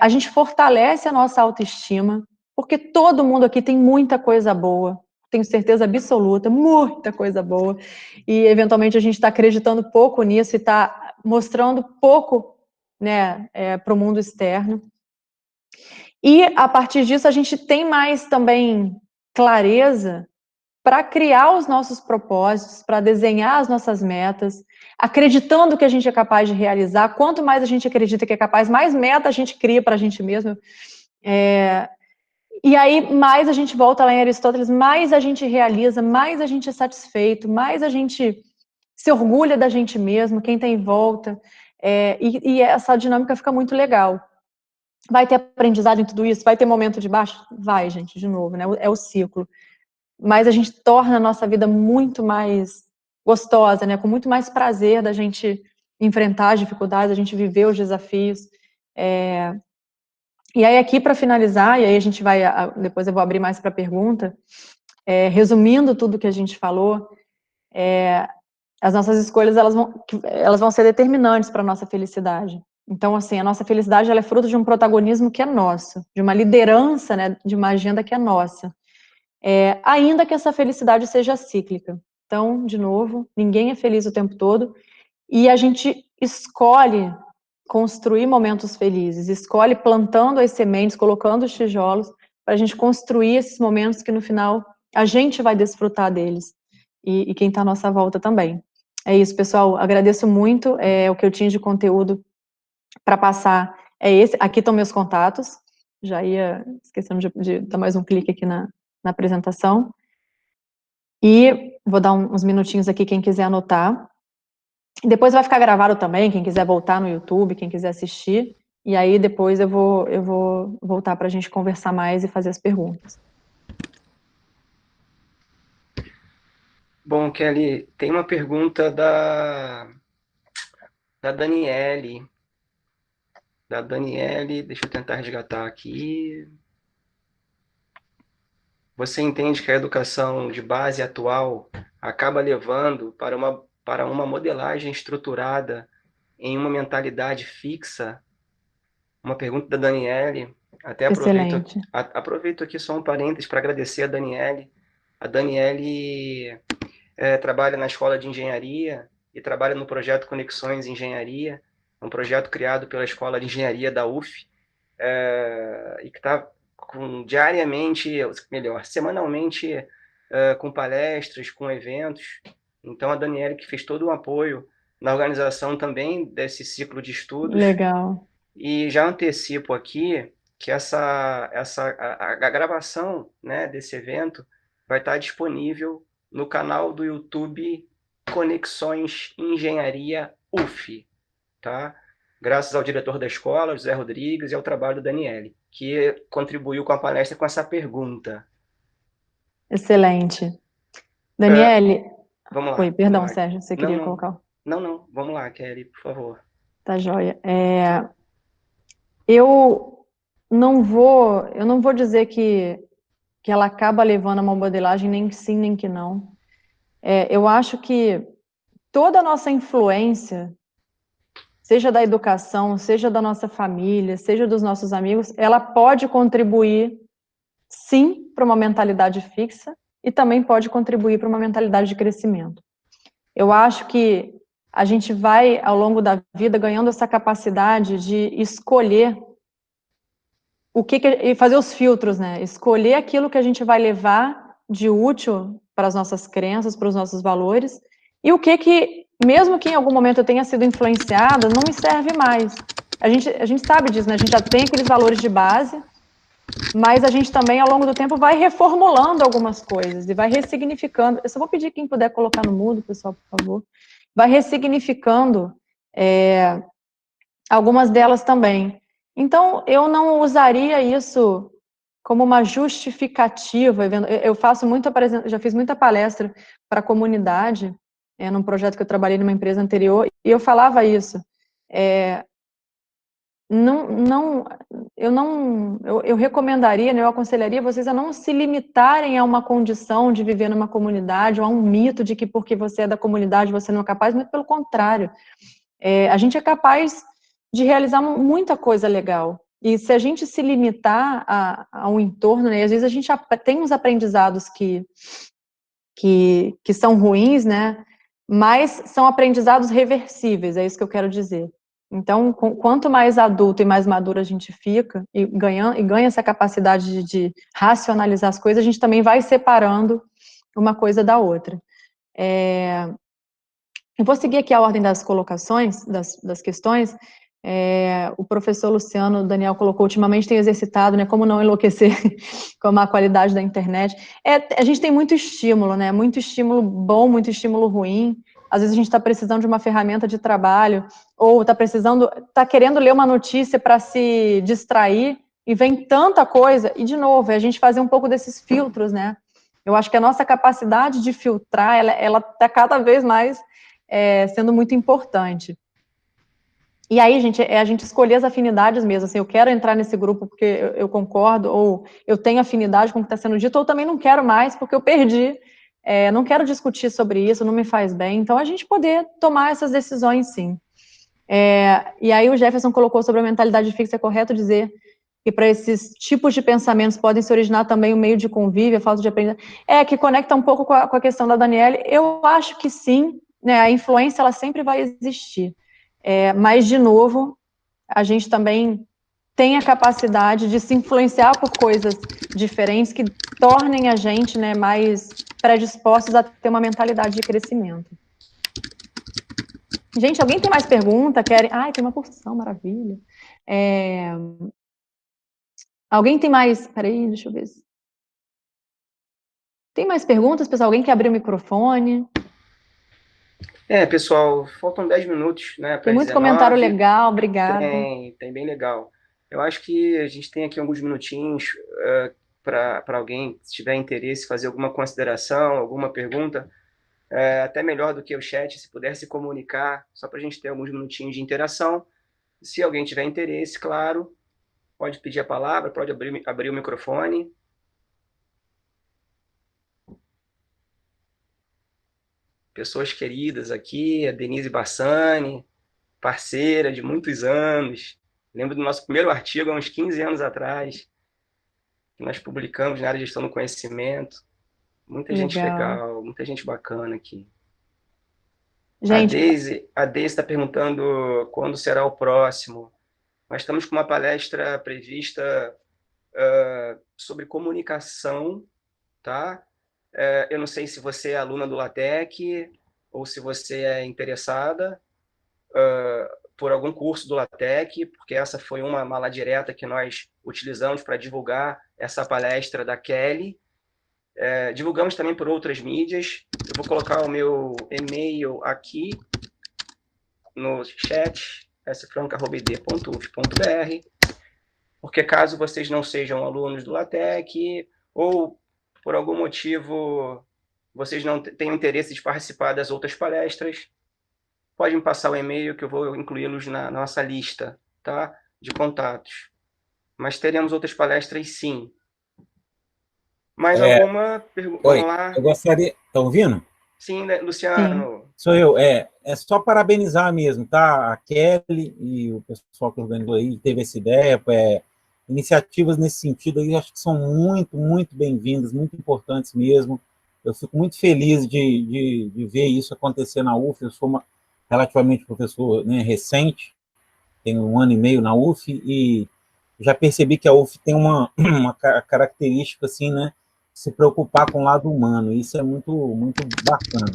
A gente fortalece a nossa autoestima, porque todo mundo aqui tem muita coisa boa, tenho certeza absoluta, muita coisa boa, e eventualmente a gente está acreditando pouco nisso e está mostrando pouco, né, para o mundo externo. E a partir disso a gente tem mais também clareza para criar os nossos propósitos, para desenhar as nossas metas, acreditando que a gente é capaz de realizar. Quanto mais a gente acredita que é capaz, mais meta a gente cria para a gente mesmo. E aí, mais a gente volta lá em Aristóteles, mais a gente realiza, mais a gente é satisfeito, mais a gente se orgulha da gente mesmo, quem está em volta. E essa dinâmica fica muito legal. Vai ter aprendizado em tudo isso? Vai ter momento de baixo? Vai, gente, de novo, né? É o ciclo. Mas a gente torna a nossa vida muito mais gostosa, né? Com muito mais prazer da gente enfrentar as dificuldades, a gente viver os desafios. E aí aqui para finalizar, e aí a gente vai, depois eu vou abrir mais para pergunta, resumindo tudo que a gente falou, as nossas escolhas elas vão ser determinantes para a nossa felicidade. Então, assim, a nossa felicidade ela é fruto de um protagonismo que é nosso, de uma liderança, né, de uma agenda que é nossa. Ainda que essa felicidade seja cíclica. Então, de novo, ninguém é feliz o tempo todo, e a gente escolhe construir momentos felizes, escolhe plantando as sementes, colocando os tijolos, para a gente construir esses momentos que no final a gente vai desfrutar deles, e quem está à nossa volta também. É isso, pessoal, agradeço muito, o que eu tinha de conteúdo para passar é esse, aqui estão meus contatos, já ia esquecendo de dar mais um clique aqui na apresentação, e vou dar uns minutinhos aqui, quem quiser anotar. Depois vai ficar gravado também, quem quiser voltar no YouTube, quem quiser assistir, e aí depois eu vou voltar para a gente conversar mais e fazer as perguntas. Bom, Kelly, tem uma pergunta da Daniele. Deixa eu tentar resgatar aqui. Você entende que a educação de base atual acaba levando para uma modelagem estruturada em uma mentalidade fixa? Uma pergunta da Daniele. Até aproveito aqui só um parênteses para agradecer a Daniele. A Daniele trabalha na Escola de Engenharia e trabalha no projeto Conexões Engenharia, um projeto criado pela Escola de Engenharia da UF, e que está semanalmente, com palestras, com eventos. Então, a Daniele que fez todo um apoio na organização também desse ciclo de estudos. Legal. E já antecipo aqui que a gravação, né, desse evento vai estar disponível no canal do YouTube Conexões Engenharia UF, tá? Graças ao diretor da escola, José Rodrigues, e ao trabalho do Daniele, que contribuiu com a palestra com essa pergunta. Excelente. Daniele, Vamos lá. oi, perdão, Vamos lá. Sérgio, você queria colocar? Não. Vamos lá, Kelly, por favor. Tá joia. Eu não vou dizer que ela acaba levando a uma modelagem nem que sim, nem que não. Eu acho que toda a nossa influência, seja da educação, seja da nossa família, seja dos nossos amigos, ela pode contribuir, sim, para uma mentalidade fixa e também pode contribuir para uma mentalidade de crescimento. Eu acho que a gente vai, ao longo da vida, ganhando essa capacidade de escolher e fazer os filtros, né? Escolher aquilo que a gente vai levar de útil para as nossas crenças, para os nossos valores, e o que, mesmo que em algum momento eu tenha sido influenciada, não me serve mais. A gente sabe disso, né? A gente já tem aqueles valores de base, mas a gente também, ao longo do tempo, vai reformulando algumas coisas e vai ressignificando. Eu só vou pedir quem puder colocar no mudo, pessoal, por favor. Vai ressignificando algumas delas também. Então, eu não usaria isso como uma justificativa. Eu já fiz muita palestra para a comunidade, num projeto que eu trabalhei numa empresa anterior, e eu falava isso. Eu recomendaria, né, eu aconselharia vocês a não se limitarem a uma condição de viver numa comunidade, ou a um mito de que porque você é da comunidade você não é capaz, muito pelo contrário. A gente é capaz de realizar muita coisa legal. E se a gente se limitar a um entorno, né, às vezes a gente tem uns aprendizados que são ruins, né, mas são aprendizados reversíveis, é isso que eu quero dizer. Então, quanto mais adulto e mais maduro a gente fica, e ganha essa capacidade de racionalizar as coisas, a gente também vai separando uma coisa da outra. Eu vou seguir aqui a ordem das colocações, das questões. O professor Luciano Daniel colocou, ultimamente tem exercitado, né, como não enlouquecer com a qualidade da internet. A gente tem muito estímulo, né, muito estímulo bom, muito estímulo ruim. Às vezes a gente está precisando de uma ferramenta de trabalho, ou está querendo ler uma notícia para se distrair, e vem tanta coisa, e de novo, é a gente fazer um pouco desses filtros, né. Eu acho que a nossa capacidade de filtrar, ela está cada vez mais sendo muito importante. E aí, gente, a gente escolher as afinidades mesmo, assim, eu quero entrar nesse grupo porque eu concordo, ou eu tenho afinidade com o que está sendo dito, ou também não quero mais porque eu perdi, não quero discutir sobre isso, não me faz bem. Então, a gente poder tomar essas decisões, sim. E aí o Jefferson colocou sobre a mentalidade fixa, é correto dizer que para esses tipos de pensamentos podem se originar também o meio de convívio, a falta de aprendizagem, que conecta um pouco com a questão da Daniele. Eu acho que sim, né, a influência ela sempre vai existir. Mas, de novo, a gente também tem a capacidade de se influenciar por coisas diferentes que tornem a gente, né, mais predispostos a ter uma mentalidade de crescimento. Gente, alguém tem mais pergunta? Ai, tem uma porção, maravilha. Alguém tem mais? Peraí, deixa eu ver. Tem mais perguntas, pessoal? Alguém quer abrir o microfone? Pessoal, faltam 10 minutos, né, para Tem muito 19. Comentário legal, obrigada. Tem bem legal. Eu acho que a gente tem aqui alguns minutinhos para alguém, se tiver interesse, fazer alguma consideração, alguma pergunta, até melhor do que o chat, se puder se comunicar, só para a gente ter alguns minutinhos de interação. Se alguém tiver interesse, claro, pode pedir a palavra, pode abrir o microfone. Pessoas queridas aqui, a Denise Bassani, parceira de muitos anos. Lembro do nosso primeiro artigo, há uns 15 anos atrás, que nós publicamos na área de gestão do conhecimento. Muita gente legal, muita gente bacana aqui. Gente, a Deise está perguntando quando será o próximo. Nós estamos com uma palestra prevista sobre comunicação, tá? Eu não sei se você é aluna do LaTeX ou se você é interessada por algum curso do LaTeX, porque essa foi uma mala direta que nós utilizamos para divulgar essa palestra da Kelly. Divulgamos também por outras mídias. Eu vou colocar o meu e-mail aqui no chat, sfranca@id.uf.br, porque caso vocês não sejam alunos do LaTeX ou por algum motivo vocês não tenham interesse de participar das outras palestras, pode me passar o e-mail que eu vou incluí-los na nossa lista, tá? De contatos. Mas teremos outras palestras, sim. Mais alguma pergunta? Vamos lá. Eu gostaria... Tá ouvindo? Sim, Luciano. Sim. Sou eu. É só parabenizar mesmo, tá? A Kelly e o pessoal que organizou aí, teve essa ideia, iniciativas nesse sentido aí, acho que são muito, muito bem-vindas, muito importantes mesmo. Eu fico muito feliz de ver isso acontecer na UF. Eu sou relativamente professor, né, recente, tenho 1 ano e meio na UF, e já percebi que a UF tem uma característica, assim, né, se preocupar com o lado humano. Isso é muito, muito bacana.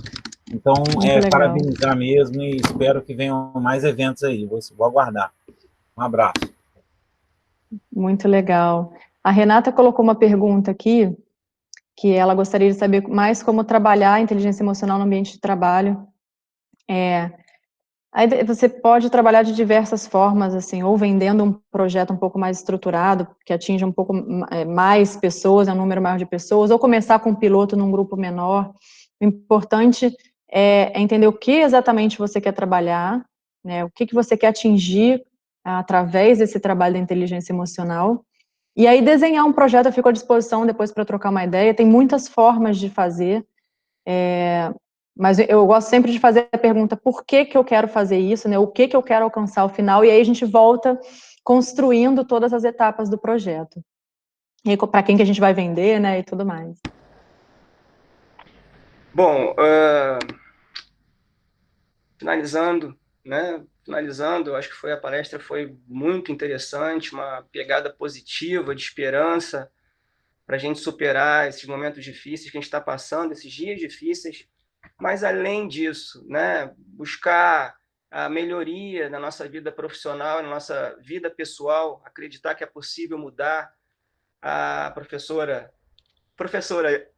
Então, parabenizar mesmo, e espero que venham mais eventos aí. Vou aguardar. Um abraço. Muito legal. A Renata colocou uma pergunta aqui, que ela gostaria de saber mais como trabalhar a inteligência emocional no ambiente de trabalho. Aí você pode trabalhar de diversas formas, assim, ou vendendo um projeto um pouco mais estruturado, que atinja um pouco mais pessoas, um número maior de pessoas, ou começar com um piloto num grupo menor. O importante é entender o que exatamente você quer trabalhar, né, o que você quer atingir através desse trabalho da inteligência emocional, e aí desenhar um projeto. Eu fico à disposição depois para trocar uma ideia. Tem muitas formas de fazer, mas eu gosto sempre de fazer a pergunta, por que eu quero fazer isso, né? O que eu quero alcançar ao final, e aí a gente volta construindo todas as etapas do projeto. E para quem que a gente vai vender, né, e tudo mais. Bom, finalizando, né? Finalizando, acho que a palestra foi muito interessante, uma pegada positiva, de esperança, para a gente superar esses momentos difíceis que a gente está passando, esses dias difíceis. Mas, além disso, né, buscar a melhoria na nossa vida profissional, na nossa vida pessoal, acreditar que é possível mudar. A professora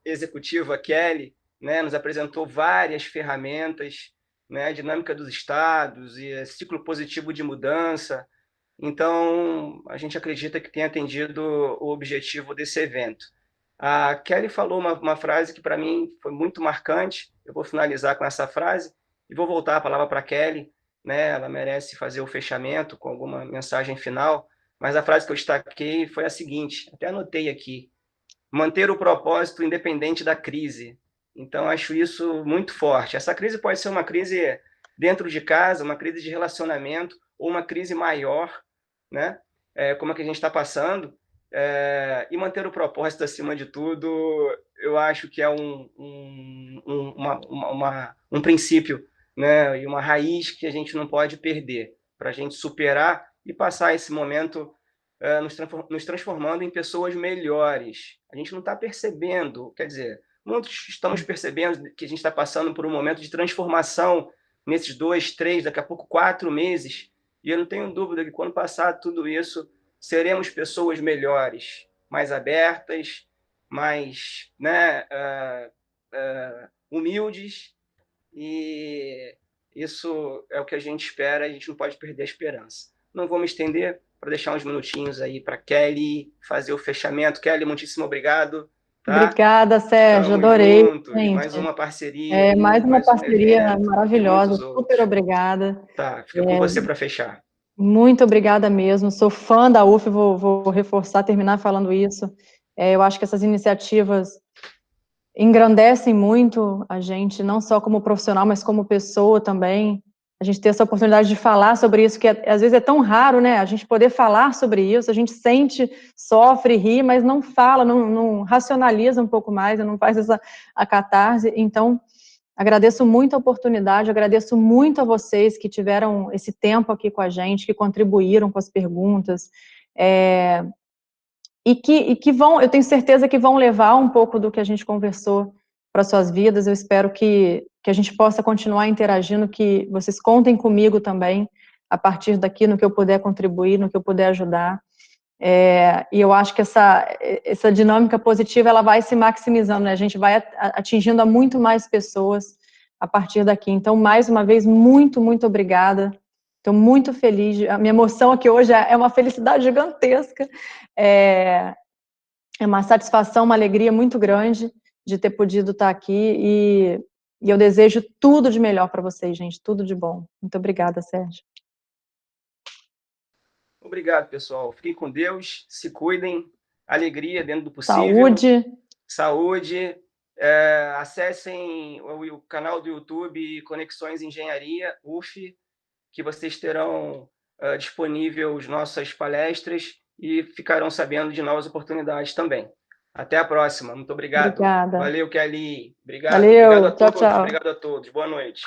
executiva Kelly, né, nos apresentou várias ferramentas, né, a dinâmica dos estados e ciclo positivo de mudança. Então, a gente acredita que tem atendido o objetivo desse evento. A Kelly falou uma frase que, para mim, foi muito marcante. Eu vou finalizar com essa frase e vou voltar a palavra para a Kelly, né? Ela merece fazer o fechamento com alguma mensagem final, mas a frase que eu destaquei foi a seguinte, até anotei aqui: manter o propósito independente da crise. Então, acho isso muito forte. Essa crise pode ser uma crise dentro de casa, uma crise de relacionamento, ou uma crise maior, né? Como a que a gente está passando. E manter o propósito acima de tudo, eu acho que é um princípio, né? E uma raiz que a gente não pode perder, para a gente superar e passar esse momento nos transformando em pessoas melhores. A gente não está percebendo, quer dizer, muitos estamos percebendo que a gente está passando por um momento de transformação nesses 2, 3, daqui a pouco 4 meses, e eu não tenho dúvida que quando passar tudo isso, seremos pessoas melhores, mais abertas, mais, né, humildes, e isso é o que a gente espera. A gente não pode perder a esperança. Não vou me estender, para deixar uns minutinhos aí para Kelly fazer o fechamento. Kelly, muitíssimo obrigado. Tá? Obrigada, Sérgio, adorei. Gente. Mais uma parceria. Mais uma parceria maravilhosa, super obrigada. Tá, fica com você para fechar. Muito obrigada mesmo, sou fã da UF, vou reforçar, terminar falando isso. Eu acho que essas iniciativas engrandecem muito a gente, não só como profissional, mas como pessoa também. A gente ter essa oportunidade de falar sobre isso, que às vezes é tão raro, né? A gente poder falar sobre isso, a gente sente, sofre, ri, mas não fala, não racionaliza um pouco mais, não faz a catarse. Então, agradeço muito a oportunidade, agradeço muito a vocês que tiveram esse tempo aqui com a gente, que contribuíram com as perguntas, e que vão, eu tenho certeza que vão levar um pouco do que a gente conversou para suas vidas. Eu espero que a gente possa continuar interagindo, que vocês contem comigo também, a partir daqui, no que eu puder contribuir, no que eu puder ajudar. E eu acho que essa dinâmica positiva, ela vai se maximizando, né? A gente vai atingindo a muito mais pessoas a partir daqui. Então, mais uma vez, muito, muito obrigada. Estou muito feliz. A minha emoção aqui hoje é uma felicidade gigantesca. É uma satisfação, uma alegria muito grande de ter podido estar aqui e eu desejo tudo de melhor para vocês, gente, tudo de bom. Muito obrigada, Sérgio. Obrigado, pessoal. Fiquem com Deus, se cuidem, alegria dentro do possível. Saúde. Saúde. Acessem o canal do YouTube Conexões Engenharia, UF, que vocês terão disponível as nossas palestras e ficarão sabendo de novas oportunidades também. Até a próxima. Muito obrigado. Obrigada. Valeu, Kelly. Obrigado. Valeu. Obrigado a todos. Tchau, tchau. Obrigado a todos. Boa noite.